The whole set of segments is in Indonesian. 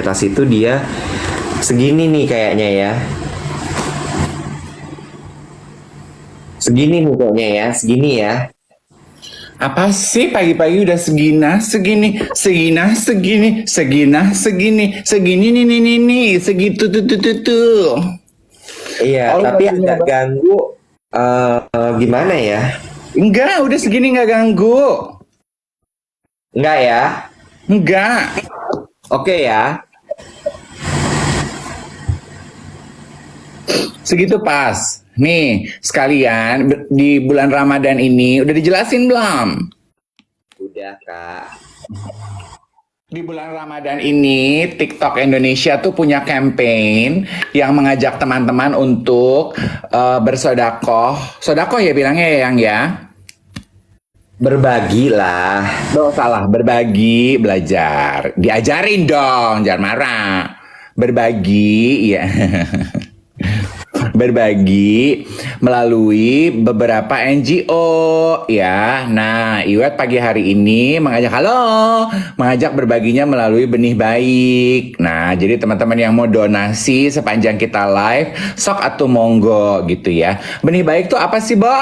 atas itu dia segini nih kayaknya ya. Segini nih kayaknya ya, segini ya. Apa sih pagi-pagi udah segini, segitu tuh. Iya, Oh, tapi bajunya agak ganggu. Gimana ya? enggak, udah segini nggak ganggu. Enggak ya? Enggak. Oke ya. Segitu pas. Nih, sekalian di bulan Ramadan ini udah dijelasin belum? Udah, Kak. Di bulan Ramadan ini, TikTok Indonesia tuh punya campaign yang mengajak teman-teman untuk bersodakoh. Sodakoh ya bilangnya ya, Yang ya? Berbagi lah. Oh, salah, berbagi, belajar. Diajarin dong, jangan marah. Berbagi, ya. Berbagi melalui beberapa NGO ya. Nah, Iwet pagi hari ini mengajak berbaginya melalui Benih Baik. Nah, jadi teman-teman yang mau donasi sepanjang kita live, sok atuh monggo gitu ya. Benih Baik tuh apa sih, Bo?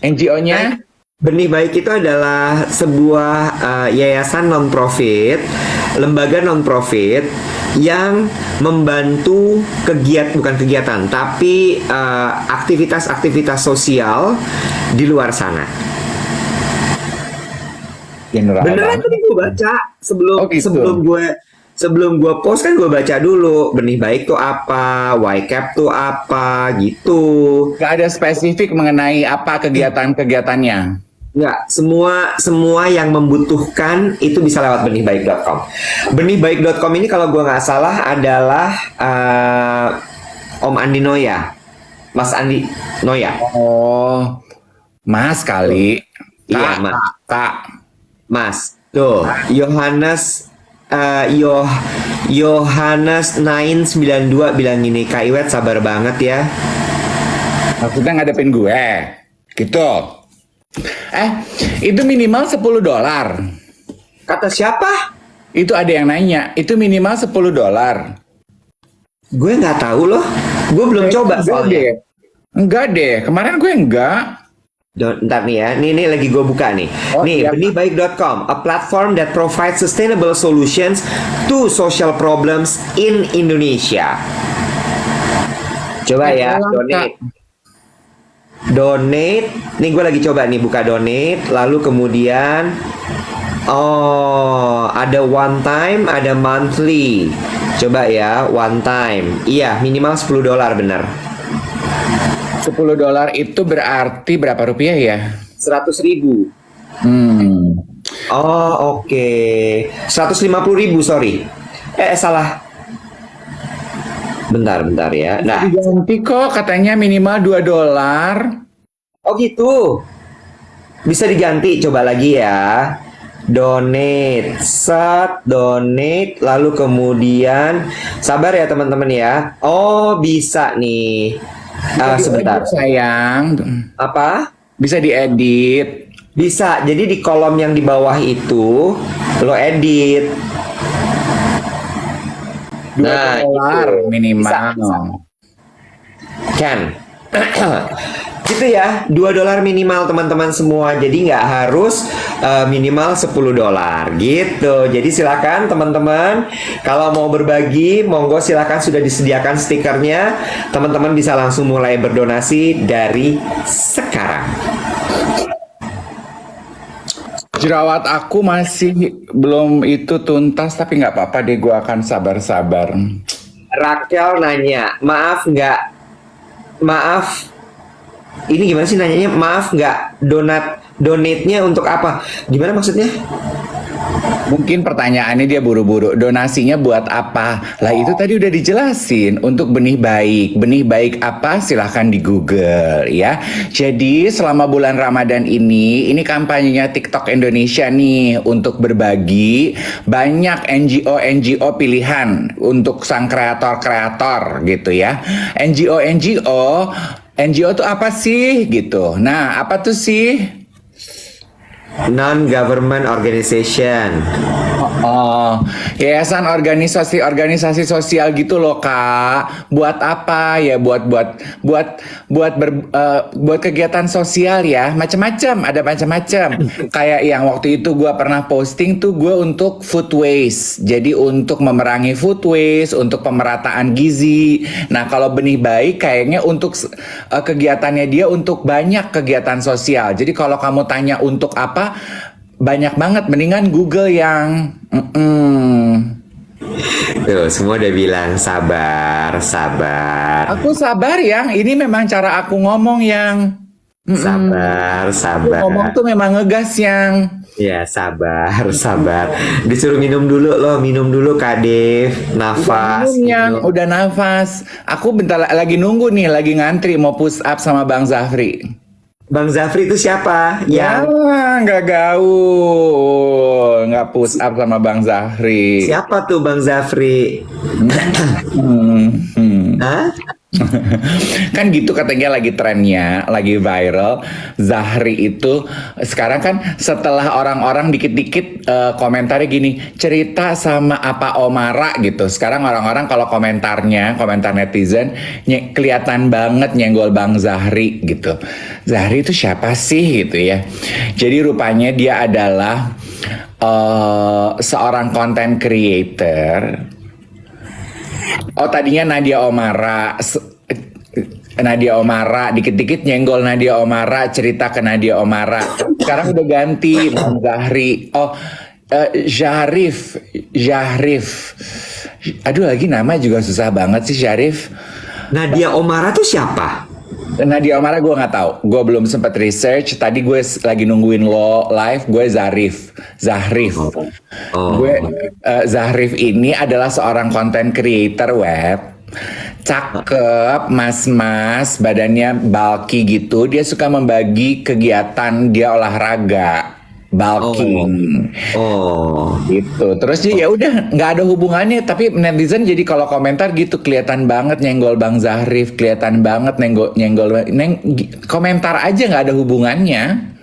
NGO-nya? Benih Baik itu adalah sebuah yayasan non-profit, lembaga non-profit yang membantu bukan kegiatan, tapi aktivitas-aktivitas sosial di luar sana. Beneran tadi gue baca sebelum gue post kan gue baca dulu Benih Baik tuh apa, YCAP tuh apa gitu. Gak ada spesifik mengenai apa kegiatan-kegiatannya. Enggak, semua yang membutuhkan itu bisa lewat benihbaik.com. Benihbaik.com ini kalau gue nggak salah adalah Om Andi Noya, Mas Andi Noya. Oh, Mas kali. Iya, Mas. Kak. Mas, tuh Yohanes Yohanes 992 bilang gini, Kak Iwet sabar banget ya. Maksudnya ngadepin gue, gitu. Itu minimal $10. Kata siapa? Itu ada yang nanya, itu minimal $10. Gue nggak tahu loh. Gue belum coba soalnya. Enggak deh, kemarin gue enggak. Ntar nih ya, nih lagi gue buka nih. Iya. Benihbaik.com, a platform that provides sustainable solutions to social problems in Indonesia. Coba ya, donate. Nih gue lagi coba nih buka donate, lalu kemudian ada one time, ada monthly. Coba ya, one time. Iya, minimal $10 bener. $10 itu berarti berapa rupiah ya? 100.000. Oh, oke. 150.000, sorry. Salah. Bentar ya. Nah, diganti kok, katanya minimal $2. Oh gitu. Bisa diganti, coba lagi ya. Donate, donate, lalu kemudian sabar ya teman-teman ya. Oh, bisa nih. Sebentar. Sayang. Apa? Bisa diedit. Bisa. Jadi di kolom yang di bawah itu lo edit. $2 minimal. Bisa. Kan. Gitu ya, $2 minimal teman-teman semua. Jadi nggak harus minimal $10 gitu. Jadi silakan teman-teman, kalau mau berbagi, monggo silakan, sudah disediakan stikernya. Teman-teman bisa langsung mulai berdonasi dari sekarang. Jerawat aku masih belum itu tuntas, tapi nggak apa-apa deh, gue akan sabar-sabar. Raquel nanya, maaf, ini gimana sih nanyanya? Maaf nggak, donate-nya untuk apa? Gimana maksudnya? Mungkin pertanyaannya dia buru-buru, donasinya buat apa? Lah itu tadi udah dijelasin, untuk Benih Baik. Benih Baik apa? Silahkan di Google ya. Jadi selama bulan Ramadan ini kampanyenya TikTok Indonesia nih untuk berbagi. Banyak NGO pilihan untuk sang kreator-kreator gitu ya. NGO tuh apa sih gitu? Nah, apa tuh sih? Non-government organization. Oh, yayasan organisasi sosial gitu loh Kak. Buat apa ya? Buat kegiatan sosial ya. Macam-macam, ada macam-macam. Kayak yang waktu itu gua pernah posting tuh gue untuk food waste. Jadi untuk memerangi food waste, untuk pemerataan gizi. Nah, kalau benih baik kayaknya untuk kegiatannya dia untuk banyak kegiatan sosial. Jadi kalau kamu tanya untuk apa? Banyak banget, mendingan Google yang Tuh, semua udah bilang sabar, sabar, Aku sabar yang ini memang cara aku ngomong yang sabar, ngomong sabar. tuh memang ngegas yang Ya, sabar, sabar. Disuruh minum dulu loh, minum dulu Kak Dev. Nafas, minum yang minum. udah nafas. Aku bentar lagi nunggu nih, lagi ngantri mau push up sama Bang Zafri. Bang Zafri itu siapa? Ya, Yang nggak gaul, nggak push up sama Bang Zafri. siapa tuh Bang Zafri? Hah? Kan gitu katanya lagi trennya, lagi viral. Zahri itu sekarang kan setelah orang-orang dikit-dikit komentarnya gini, cerita sama apa Omara gitu. Sekarang orang-orang kalau komentar netizen kelihatan banget nyenggol Bang Zahri gitu. Zahri itu siapa sih gitu ya. Jadi rupanya dia adalah seorang content creator. Oh tadinya Nadia Omara, dikit-dikit nyenggol Nadia Omara, cerita ke Nadia Omara. Sekarang udah ganti Bang Zahri. Oh, Jarif. Aduh lagi nama juga susah banget sih Jarif. Nadia Omara tuh siapa? Nadia Omara gue nggak tahu, gue belum sempat research. Tadi gue lagi nungguin lo live, gue Zahrif. Gue Zahrif ini adalah seorang content creator web, cakep, mas-mas, badannya bulky gitu. Dia suka membagi kegiatan dia olahraga, bulking. Gitu. Terus ya udah nggak ada hubungannya, tapi netizen jadi kalau komentar gitu kelihatan banget nyenggol Bang Zahrif, kelihatan banget komentar aja nggak ada hubungannya.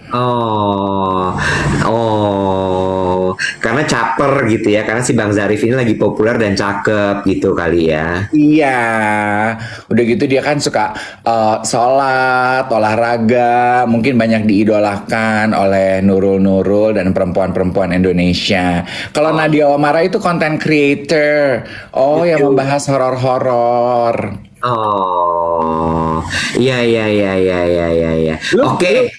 Karena caper gitu ya, karena si Bang Zarif ini lagi populer dan cakep gitu kali ya. Iya, udah gitu dia kan suka sholat, olahraga, mungkin banyak diidolakan oleh Nurul dan perempuan-perempuan Indonesia. Kalau Nadia Omara itu content creator, yang membahas horor-horor. Iya. Oke.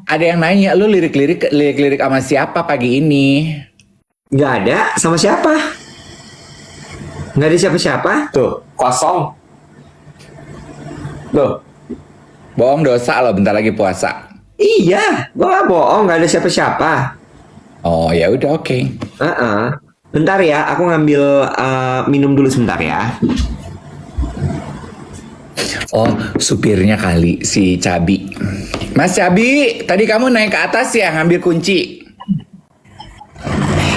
Ada yang nanya, lu lirik-lirik sama siapa pagi ini? Nggak ada, sama siapa? Nggak ada siapa-siapa. Tuh, kosong. Tuh, bohong dosa lo, bentar lagi puasa. Iya, gua nggak bohong, nggak ada siapa-siapa. Oh ya udah oke. Bentar ya, aku ngambil minum dulu sebentar ya. Oh, supirnya kali si Cabi. Mas Cabi, tadi kamu naik ke atas ya ngambil kunci.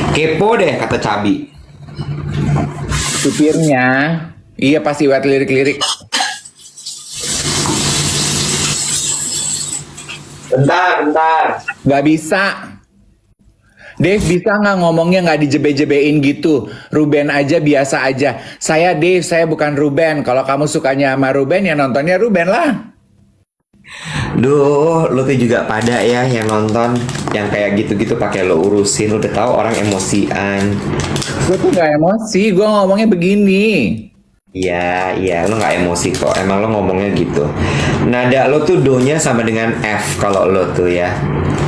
Kepo deh kata Cabi. Supirnya, iya pasti buat lirik-lirik. Bentar. Gak bisa. Dave bisa nggak ngomongnya nggak dijebe-jebein gitu? Ruben aja biasa aja. Saya Dave, saya bukan Ruben. Kalau kamu sukanya sama Ruben ya nontonnya Ruben lah. Duh, lo tuh juga pada ya yang nonton yang kayak gitu-gitu pakai lo urusin. Udah tahu orang emosian. Gue tuh nggak emosi, gue ngomongnya begini. Iya, lo nggak emosi kok. Emang lo ngomongnya gitu. Nada lo tuh do-nya sama dengan F kalau lo tuh ya.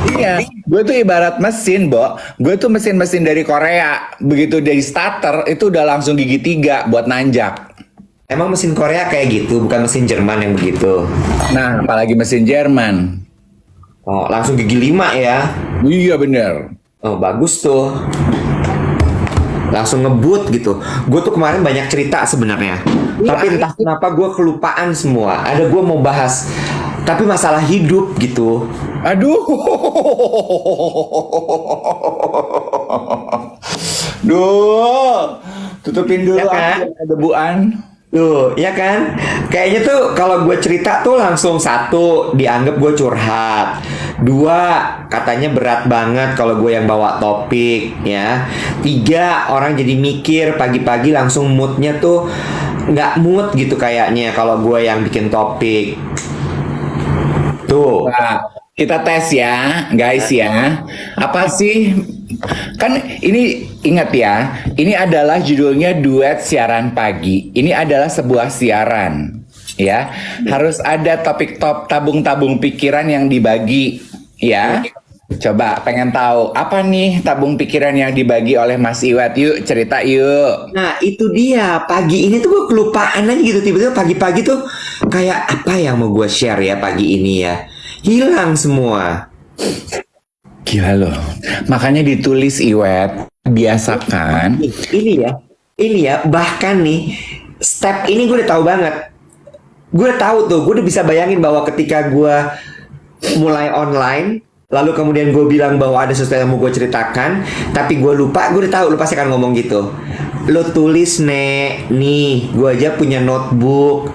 Iya, gue tuh ibarat mesin, Bo. Gue tuh mesin-mesin dari Korea. Begitu dari starter, itu udah langsung gigi 3 buat nanjak. Emang mesin Korea kayak gitu, bukan mesin Jerman yang begitu. Nah, apalagi mesin Jerman. Oh, langsung gigi 5 ya. Iya, bener. Oh, bagus tuh. Langsung ngebut gitu. Gue tuh kemarin banyak cerita sebenarnya. Tapi entah kenapa gue kelupaan semua. Ada gue mau bahas. Tapi masalah hidup gitu. Aduh. Duh. Tutupin dulu Ya kan? ada debuan. Tuh, ya kan? Kayaknya tuh kalau gue cerita tuh langsung satu dianggap gue curhat. Dua, katanya berat banget kalau gue yang bawa topik, ya. Tiga, orang jadi mikir pagi-pagi langsung moodnya tuh nggak mood gitu kayaknya kalau gue yang bikin topik. Tuh. Nah, kita tes ya, guys ya. Apa sih? Kan ini ingat ya, ini adalah judulnya duet siaran pagi. Ini adalah sebuah siaran, ya. Harus ada topik top tabung-tabung pikiran yang dibagi, ya. Coba pengen tahu apa nih tabung pikiran yang dibagi oleh Mas Iwet? Yuk cerita yuk. Nah, itu dia. Pagi ini tuh gue kelupaan aja gitu. Tiba-tiba pagi-pagi tuh kayak apa yang mau gue share ya pagi ini ya. Hilang semua. Gila loh. Makanya ditulis Iwet, biasakan. Ini ya. Bahkan nih, step ini gue udah tahu banget. Gue udah tahu tuh. Gue udah bisa bayangin bahwa ketika gue mulai online, lalu kemudian gue bilang bahwa ada sesuatu yang mau gue ceritakan, tapi gue lupa, gue udah tahu lu pasti akan ngomong gitu. Lo tulis nih, gue aja punya notebook.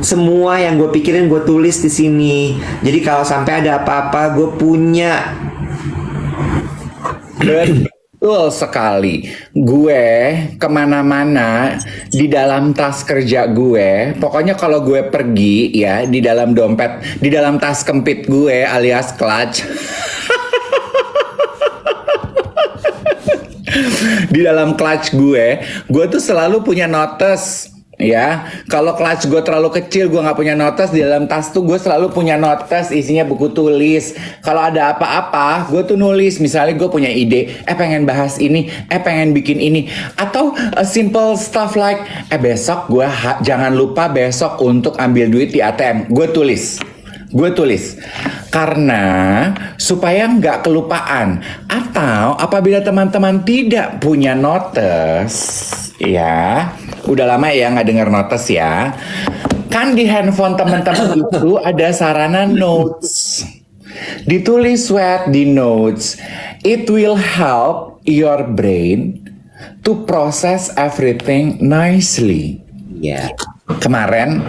Semua yang gue pikirin gue tulis di sini. Jadi kalau sampai ada apa-apa, gue punya. Betul sekali. Gue kemana-mana di dalam tas kerja gue. Pokoknya kalau gue pergi ya di dalam dompet, di dalam tas kempit gue alias clutch. Di dalam clutch gue tuh selalu punya notes. Ya, kalau clutch gue terlalu kecil, gue nggak punya notes. Di dalam tas tuh gue selalu punya notes, isinya buku tulis. Kalau ada apa-apa, gue tuh nulis. Misalnya gue punya ide, pengen bahas ini, pengen bikin ini, atau simple stuff like, besok gue jangan lupa besok untuk ambil duit di ATM. Gue tulis karena supaya nggak kelupaan. Atau apabila teman-teman tidak punya notes, ya udah lama ya nggak denger notes ya. Kan di handphone teman-teman itu ada sarana notes. Ditulis di notes. It will help your brain to process everything nicely. Ya. Kemarin,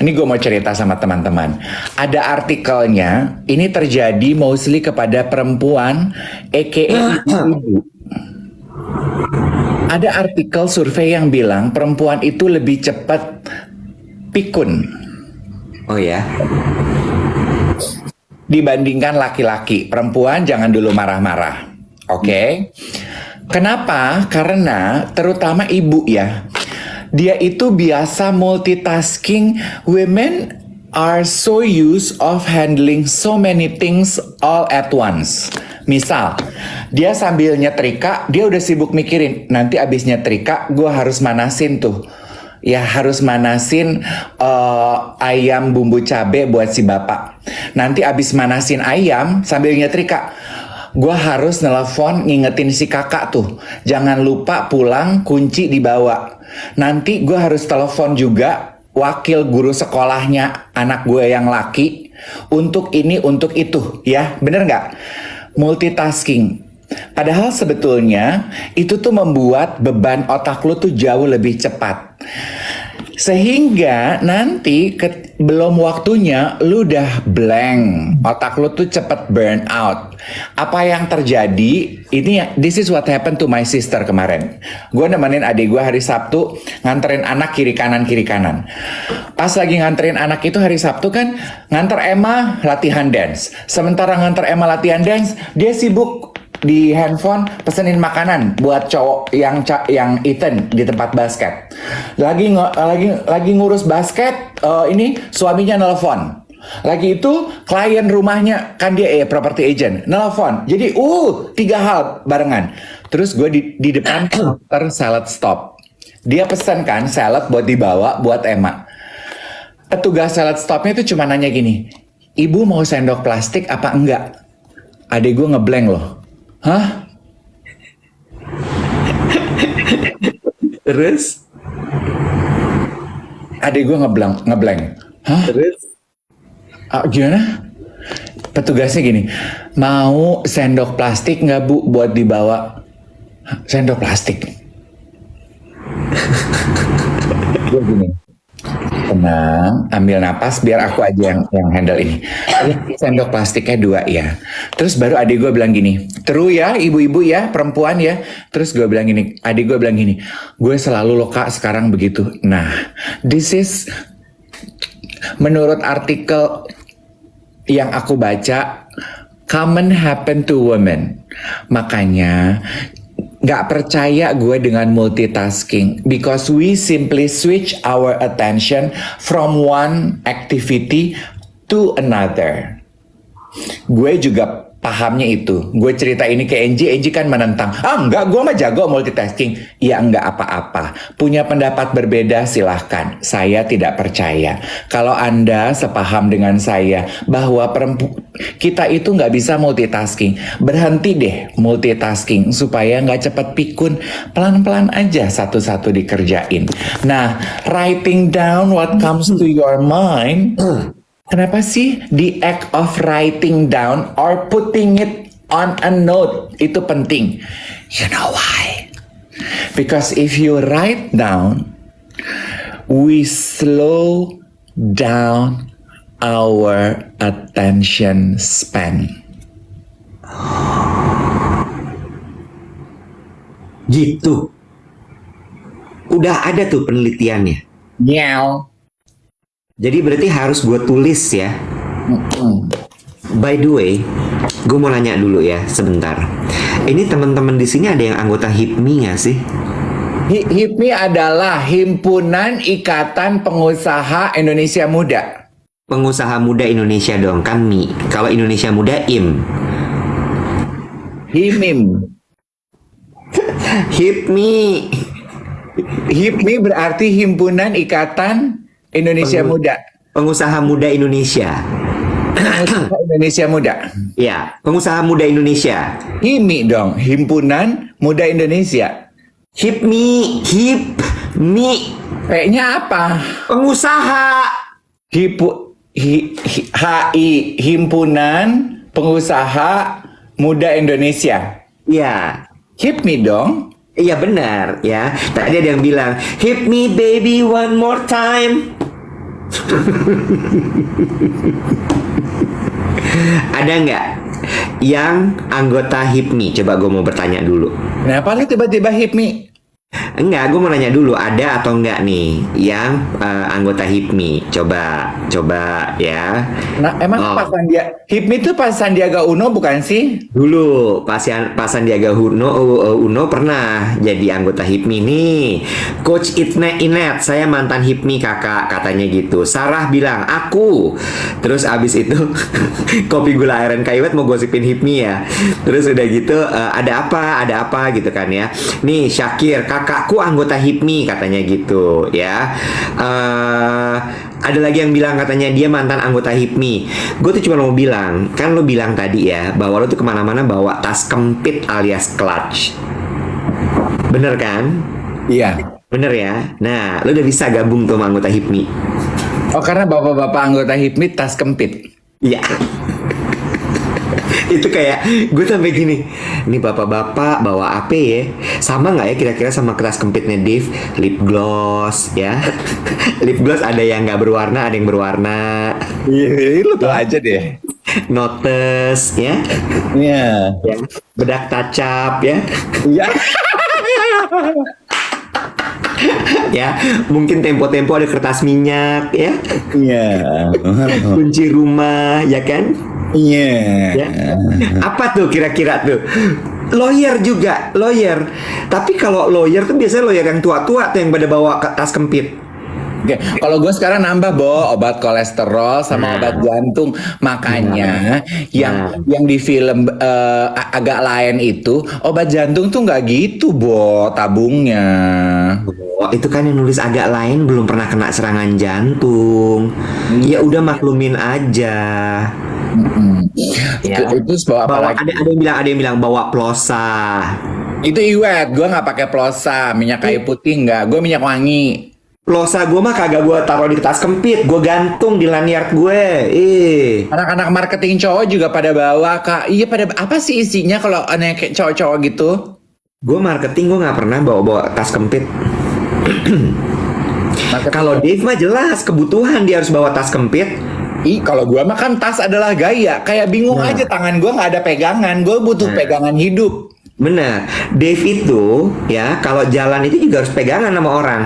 ini gue mau cerita sama teman-teman. Ada artikelnya, ini terjadi mostly kepada perempuan, aka ibu. Ada artikel survei yang bilang perempuan itu lebih cepat pikun. Oh ya. Dibandingkan laki-laki. Perempuan jangan dulu marah-marah. Oke? Kenapa? Karena terutama ibu ya. Dia itu biasa multitasking. Women are so used of handling so many things all at once. Misal, dia sambil nyetrika, dia udah sibuk mikirin, nanti abis nyetrika gue harus manasin tuh. Ya harus manasin ayam bumbu cabe buat si bapak. Nanti abis manasin ayam sambil nyetrika, gue harus nelpon ngingetin si kakak tuh. Jangan lupa pulang kunci dibawa. Nanti gue harus telepon juga wakil guru sekolahnya anak gue yang laki. Untuk ini, untuk itu. Ya, bener nggak? Multitasking. Padahal sebetulnya itu tuh membuat beban otak lu tuh jauh lebih cepat. Sehingga nanti belum waktunya lu udah blank. Otak lu tuh cepet burn out. Apa yang terjadi, this is what happened to my sister kemarin. Gue nemenin adik gue hari Sabtu, nganterin anak kiri kanan. Pas lagi nganterin anak itu hari Sabtu kan, nganter Emma latihan dance. Sementara nganter Emma latihan dance, dia sibuk di handphone pesenin makanan buat cowok yang Ethan di tempat basket. Lagi ngurus basket, ini suaminya nelfon. Lagi itu klien rumahnya, kan dia property agent, nelfon. Jadi 3 hal barengan. Terus gue di depan counter salad stop. Dia pesen kan salad buat dibawa buat Emma. Petugas salad stopnya itu cuma nanya gini, ibu mau sendok plastik apa enggak? Adek gue ngeblank loh. Hah? Terus? Adek gue ngeblank. Hah? Terus? Gimana? Petugasnya gini, mau sendok plastik nggak bu buat dibawa? Sendok plastik. Gue gini, Tenang, ambil napas biar aku aja yang handle ini. Ini sendok plastiknya 2 ya. Terus baru adik gue bilang gini, "True ya, ibu-ibu ya, perempuan ya." Terus gue bilang gini, adik gue bilang gini, "Gue selalu loh Kak sekarang begitu." Nah, this is menurut artikel yang aku baca, common happen to women. Makanya nggak percaya gue dengan multitasking because we simply switch our attention from one activity to another. Gue juga pahamnya itu. Gue cerita ini ke Angie kan menentang. Enggak, gue mah jago multitasking. Ya enggak apa-apa. Punya pendapat berbeda silahkan. Saya tidak percaya. Kalau Anda sepaham dengan saya bahwa kita itu nggak bisa multitasking. Berhenti deh multitasking supaya nggak cepat pikun. Pelan-pelan aja satu-satu dikerjain. Nah, writing down what comes to your mind. Kenapa sih the act of writing down or putting it on a note itu penting? You know why? Because if you write down, we slow down our attention span. Gitu. Udah ada tuh penelitiannya. Meow. Jadi berarti harus gue tulis ya. By the way, gue mau nanya dulu ya sebentar. Ini teman-teman di sini ada yang anggota HIPMI nggak sih? HIPMI adalah Himpunan Ikatan Pengusaha Indonesia Muda. Pengusaha Muda Indonesia dong, kan MI. Kalau Indonesia Muda IM. HIMIM. HIPMI. HIPMI berarti Himpunan Ikatan Indonesia Muda. Pengusaha Muda Indonesia. Pengusaha Indonesia Muda. Ya, Pengusaha Muda Indonesia. HIMI dong, Himpunan Muda Indonesia. HIPMI, HIPMI. P-nya apa? Pengusaha. HI, Himpunan Pengusaha Muda Indonesia. Ya. HIPMI dong. Iya benar ya. Tadi ada yang bilang, "Hit me baby one more time." Ada nggak yang anggota HIPMI? Coba gue mau bertanya dulu. Kenapa lu tiba-tiba HIPMI? Enggak, gue mau nanya dulu, ada atau enggak nih yang anggota HIPMI? Coba ya. Nah, emang pas HIPMI itu pas Sandiaga Uno bukan sih? Dulu pas Sandiaga Uno pernah jadi anggota HIPMI nih. Coach Inet, saya mantan HIPMI kakak, katanya gitu. Sarah bilang aku. Terus abis itu kopi gula aren kaiwet mau gosipin HIPMI ya. Terus udah gitu ada apa gitu kan ya. Nih Syakir, kakakku anggota HIPMI katanya gitu ya. Ada lagi yang bilang katanya dia mantan anggota HIPMI. Gue tuh cuma mau bilang, kan lo bilang tadi ya bahwa lo tuh kemana-mana bawa tas kempit alias clutch. Bener kan? Iya. Bener ya. Nah, lo udah bisa gabung tuh sama anggota HIPMI. Oh, karena bapak-bapak anggota HIPMI tas kempit. Iya. Itu kayak gue sampai gini, ini bapak-bapak bawa apa ya? Sama nggak ya kira-kira sama kertas kempitnya Div? Lip gloss ya. Lip gloss ada yang nggak berwarna, ada yang berwarna. Iya, lu tuh aja deh. Notes ya. Iya. Ya. Bedak tacap ya. Iya. Ya, mungkin tempo-tempo ada kertas minyak ya. Iya. Kunci rumah ya kan? Iya. Ya. Apa tuh kira-kira tuh? Lawyer juga, lawyer. Tapi kalau lawyer tuh biasanya lawyer yang tua-tua tuh yang pada bawa tas kempit. Oke, kalau gue sekarang nambah obat kolesterol sama obat jantung. Makanya yang di film agak lain itu obat jantung tuh nggak gitu tabungnya. Oh, itu kan yang nulis agak lain belum pernah kena serangan jantung. Ya udah maklumin aja. Ya. Itu bawa ada yang bilang bawa plosa. Itu iwet, gue nggak pakai plosa, minyak kayu putih nggak, gue minyak wangi. Plosa gue mah kagak gue taruh di tas kempit, gue gantung di lanyard gue. Anak-anak marketing cowok juga pada bawa kak. Iya pada apa sih isinya kalau aneh kayak cowok-cowok gitu? Gue marketing gue nggak pernah bawa tas kempit. Kalau Dave mah jelas kebutuhan dia harus bawa tas kempit. Kalau gua mah kan tas adalah gaya. Kayak bingung Nah. aja, tangan gua nggak ada pegangan. Gua butuh pegangan hidup. Benar, Dave itu ya kalau jalan itu juga harus pegangan sama orang.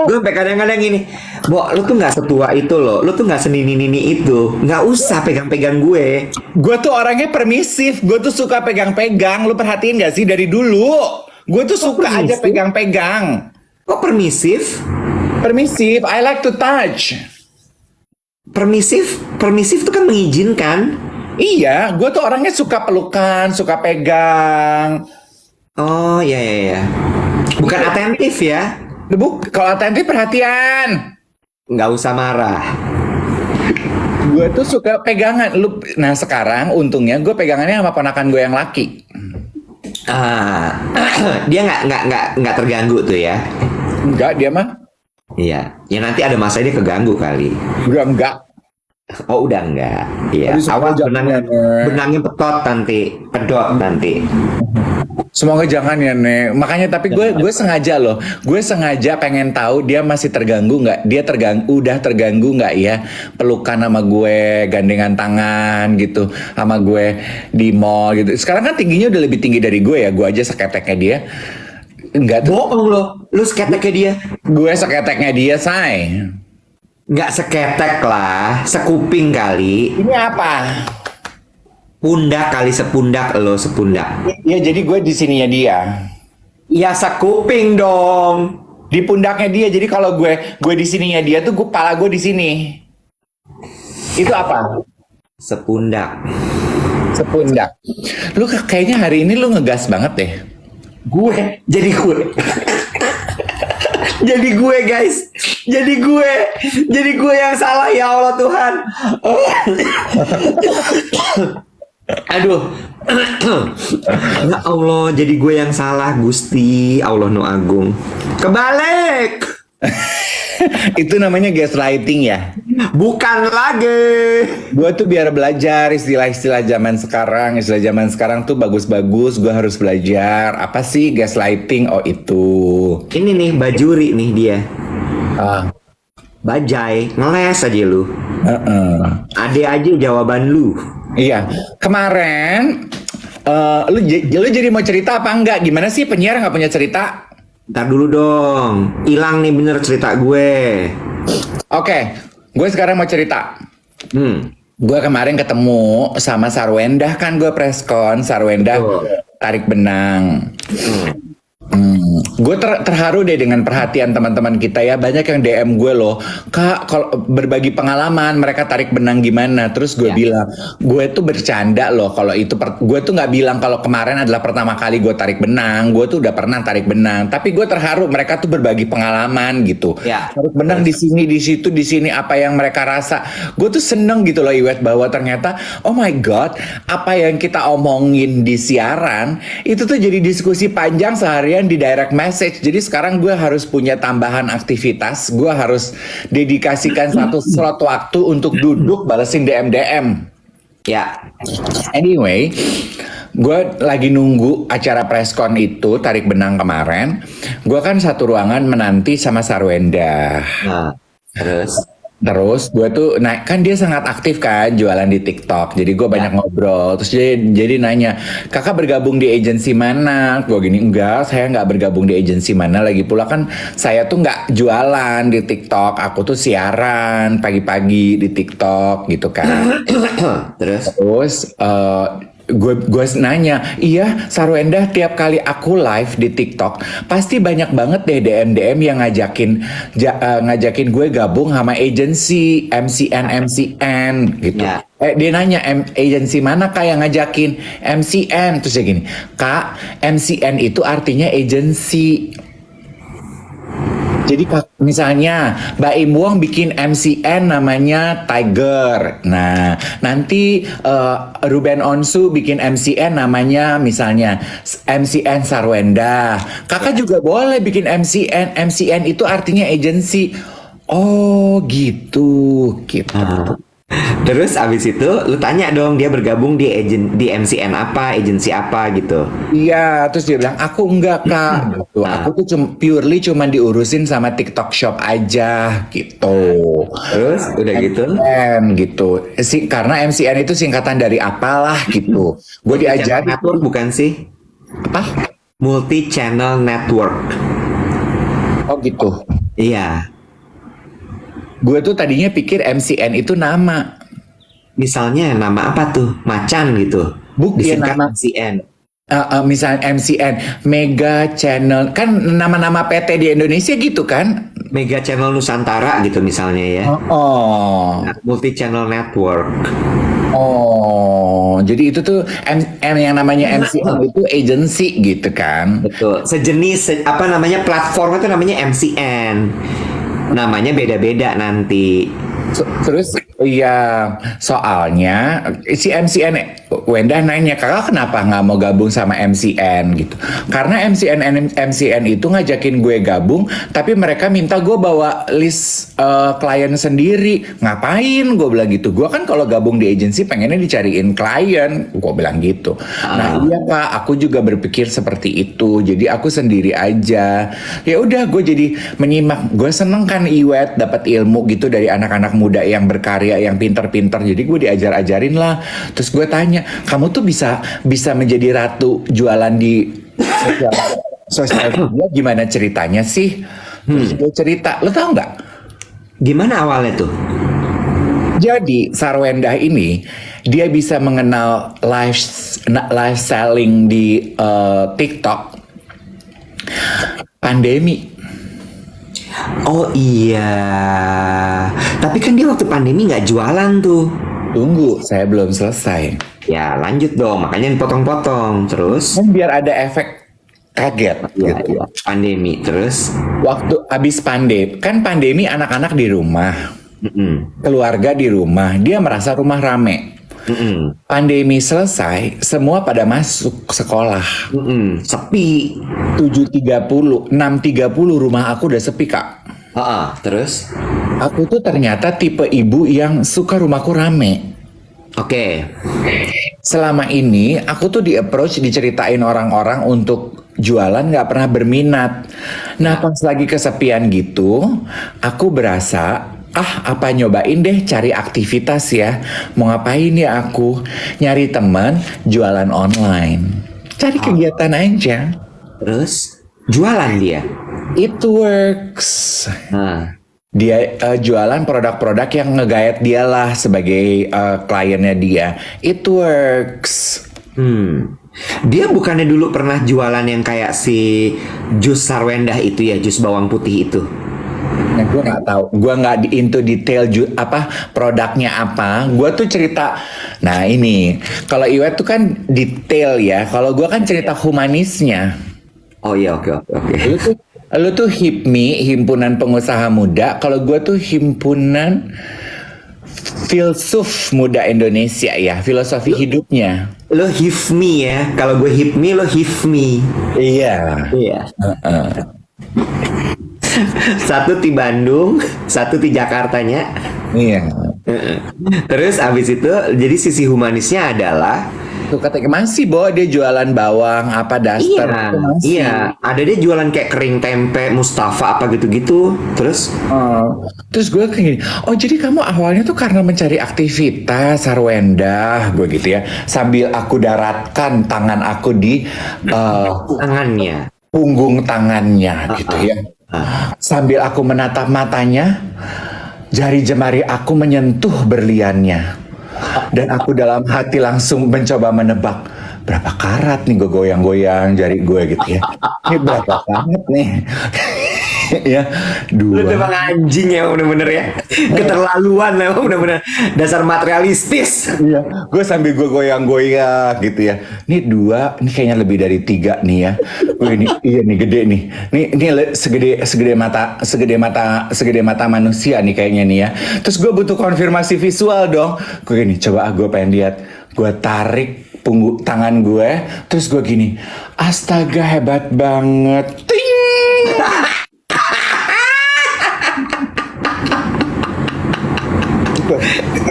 Gue sampai kadang-kadang gini, Bo, lu tuh nggak setua itu loh, lu tuh nggak senini-nini itu, nggak usah pegang-pegang gue. Gue tuh orangnya permisif. Gue tuh suka pegang-pegang. Lu perhatiin gak sih dari dulu? Gue tuh suka aja permisif? pegang-pegang. Kok permisif? Permisif. I like to touch. Permisif tuh kan mengizinkan. Iya, gue tuh orangnya suka pelukan, suka pegang. Oh iya iya iya. Bukan atentif ya? Kalau atentif perhatian. Nggak usah marah. Gue tuh suka pegangan. Nah sekarang untungnya gue pegangannya sama ponakan gue yang laki. Ah, dia nggak terganggu tuh ya? Enggak, dia mah. Iya. Ya nanti ada masa dia keganggu kali. Udah enggak. Oh udah enggak. Iya. Aduh, Awas semoga benangnya pedot nanti. Semoga jangan ya Nek. Makanya tapi gue sengaja loh. Gue sengaja pengen tahu dia masih terganggu nggak. Dia udah terganggu nggak ya. Pelukan sama gue, gandengan tangan gitu sama gue di mall gitu. Sekarang kan tingginya udah lebih tinggi dari gue ya. Gue aja seketeknya dia. Enggak tuh. Bohong lo. Lu seketeknya dia. Gue seketeknya dia, say. Nggak seketek lah. Sekuping kali. Ini apa? Pundak kali, sepundak lo, sepundak. Ya jadi gue di sininya dia. Ya sekuping dong. Di pundaknya dia. Jadi kalau gue di sininya dia tuh kepala gue di sini. Itu apa? Sepundak. Sepundak. Lu kayaknya hari ini lu ngegas banget deh. Gue. Jadi gue guys. Jadi gue yang salah ya Allah Tuhan. Aduh. Ya Allah, jadi gue yang salah Gusti Allah Nu Agung. Kebalik. Itu namanya gaslighting ya. Bukan lagi. Gue tuh biar belajar istilah-istilah zaman sekarang. Istilah zaman sekarang tuh bagus-bagus. Gue harus belajar. Apa sih gaslighting? Oh itu. Ini nih bajuri nih dia. Ah. Bajai, ngeles aja lu. Ade aja jawaban lu. Iya. Kemarin lu jadi mau cerita apa enggak? Gimana sih penyiar nggak punya cerita? Ntar dulu dong. Hilang nih bener cerita gue. Oke, gue sekarang mau cerita. Hmm. Gue kemarin ketemu sama Sarwendah, kan gue preskon Sarwendah tarik benang. Gue terharu deh dengan perhatian teman-teman kita ya. Banyak yang DM gue loh, Kak, kalau berbagi pengalaman mereka tarik benang gimana. Terus gue bilang, gue tuh bercanda loh kalau itu. Gue tuh nggak bilang kalau kemarin adalah pertama kali gue tarik benang. Gue tuh udah pernah tarik benang. Tapi gue terharu mereka tuh berbagi pengalaman gitu. Ya. Tarik benang di sini, di situ, di sini apa yang mereka rasa. Gue tuh seneng gitu loh Iwet, bahwa ternyata oh my god, apa yang kita omongin di siaran itu tuh jadi diskusi panjang seharian di direct message. Jadi sekarang gue harus punya tambahan aktivitas. Gue harus dedikasikan satu slot waktu untuk duduk balesin DM-DM. Ya. Anyway, gue lagi nunggu acara preskon itu tarik benang kemarin. Gue kan satu ruangan menanti sama Sarwenda. Nah, Terus gue tuh, nah kan dia sangat aktif kan jualan di TikTok. Jadi gue banyak ngobrol. Terus dia jadi nanya, kakak bergabung di agensi mana? Gue gini, enggak, saya nggak bergabung di agensi mana. Lagi pula kan saya tuh nggak jualan di TikTok. Aku tuh siaran pagi-pagi di TikTok gitu kan. Terus gue nanya, iya Sarwendah tiap kali aku live di TikTok pasti banyak banget deh DM yang ngajakin gue gabung sama agensi MCN gitu. Ya. Dia nanya agensi mana kak yang ngajakin MCN, terus dia gini, kak MCN itu artinya agensi. Jadi misalnya Mbak Imwong bikin MCN namanya Tiger. Nah, nanti Ruben Onsu bikin MCN namanya misalnya MCN Sarwenda. Kakak juga boleh bikin MCN. MCN itu artinya agensi. Oh, gitu. Terus abis itu lu tanya dong dia bergabung di MCN apa, agensi apa gitu. Iya, terus dia bilang aku enggak kak, gitu. Aku Nah, tuh purely cuman diurusin sama TikTok Shop aja, gitu. terus udah gitu. MCN gitu, karena MCN itu singkatan dari apalah gitu. Gue Multi channel diajarin network bukan sih? apa? Multi channel network. Oh gitu. Iya. Gue tuh tadinya pikir MCN itu nama. Misalnya nama apa tuh? Macan gitu. Bukan Disingkat nama. MCN. Misalnya MCN, Mega Channel, kan nama-nama PT di Indonesia gitu kan? Mega Channel Nusantara gitu misalnya ya. Oh, Nah, multi channel network. oh, jadi itu tuh yang namanya MCN itu agency gitu kan? Betul. Sejenis apa namanya platform itu namanya MCN. Namanya beda-beda nanti. Terus iya, soalnya si MCN Wenda nanya kakak kenapa nggak mau gabung sama MCN gitu? Karena MCN itu ngajakin gue gabung, tapi mereka minta gue bawa list klien sendiri. Ngapain? Gue bilang gitu. Gue kan kalau gabung di agensi pengennya dicariin klien. Gue bilang gitu. Nah iya kak, aku juga berpikir seperti itu. Jadi aku sendiri aja. Ya udah, gue jadi menyimak. Gue seneng kan Iwet dapat ilmu gitu dari anak-anak muda yang berkarya, yang pinter-pinter. Jadi gue diajar-ajarin lah. Terus gue tanya, kamu tuh bisa menjadi ratu jualan di sosial media, gimana ceritanya sih? Terus gue cerita, lo tau nggak? Gimana awalnya tuh? Jadi Sarwendah ini dia bisa mengenal live selling di TikTok pandemi. Oh iya. Tapi kan dia waktu pandemi nggak jualan tuh. Tunggu, saya belum selesai. Ya lanjut dong. Makanya dipotong-potong. Terus? Kan biar ada efek kaget Iya, gitu. iya. Pandemi. Terus? Waktu habis pandemi, kan pandemi anak-anak di rumah, Mm-mm. keluarga di rumah, dia merasa rumah rame. Mm-mm. Pandemi selesai, semua pada masuk sekolah. Mm-mm. Sepi. 7.30, 6.30 rumah aku udah sepi kak. Terus? Aku tuh ternyata tipe ibu yang suka rumahku rame. Oke. Selama ini aku tuh di-approach, diceritain orang-orang untuk jualan nggak pernah berminat. Nah pas lagi kesepian gitu, aku berasa apa nyobain deh cari aktivitas ya. Mau ngapain ya aku? Nyari teman jualan online. Cari kegiatan aja. Terus? Jualan dia. It works. Nah. Dia jualan produk-produk yang ngegayat dia lah sebagai kliennya dia. It works. Dia bukannya dulu pernah jualan yang kayak si jus Sarwendah itu ya, jus bawang putih itu. Nah, gue nggak tahu, gue nggak into detail apa produknya apa. Gue tuh cerita. Nah ini, kalau Iwet tuh kan detail ya. Kalau gue kan cerita humanisnya. Oh iya, oke. Lu tuh HIPMI, Himpunan Pengusaha Muda. Kalau gue tuh Himpunan Filsuf Muda Indonesia ya, filosofi hidupnya. Lo HIFMI ya. Kalau gue HIPMI, lo HIFMI. Iya. Iya. Satu di Bandung, satu di Jakartanya. Iya. Terus abis itu, jadi sisi humanisnya adalah Tuh katanya masih dia jualan bawang apa daster. iya, Itu masih. iya. Ada dia jualan kayak kering tempe, Mustafa apa gitu-gitu. Terus, Terus gue kayak gini, oh jadi kamu awalnya tuh karena mencari aktivitas Sarwendah, gue gitu ya. Sambil aku daratkan tangan aku di tangannya. punggung tangannya gitu ya. Sambil aku menatap matanya, jari jemari aku menyentuh berliannya. Dan aku dalam hati langsung mencoba menebak berapa karat nih, gue goyang-goyang jari gue gitu ya. Ini berapa karat nih? Ya, Lu 2. memang anjing ya bener-bener ya. Keterlaluan memang bener-bener. Dasar materialistis. Iya, gue sambil gue goyang-goyang gitu ya. Ini 2, ini kayaknya lebih dari 3 nih ya. Wih, ini iya nih gede nih. Ini segede mata manusia nih kayaknya nih ya. Terus gue butuh konfirmasi visual dong. Gue gini, coba gue pengen lihat. Gue tarik punggung tangan gue, terus gue gini, astaga hebat banget. Ting!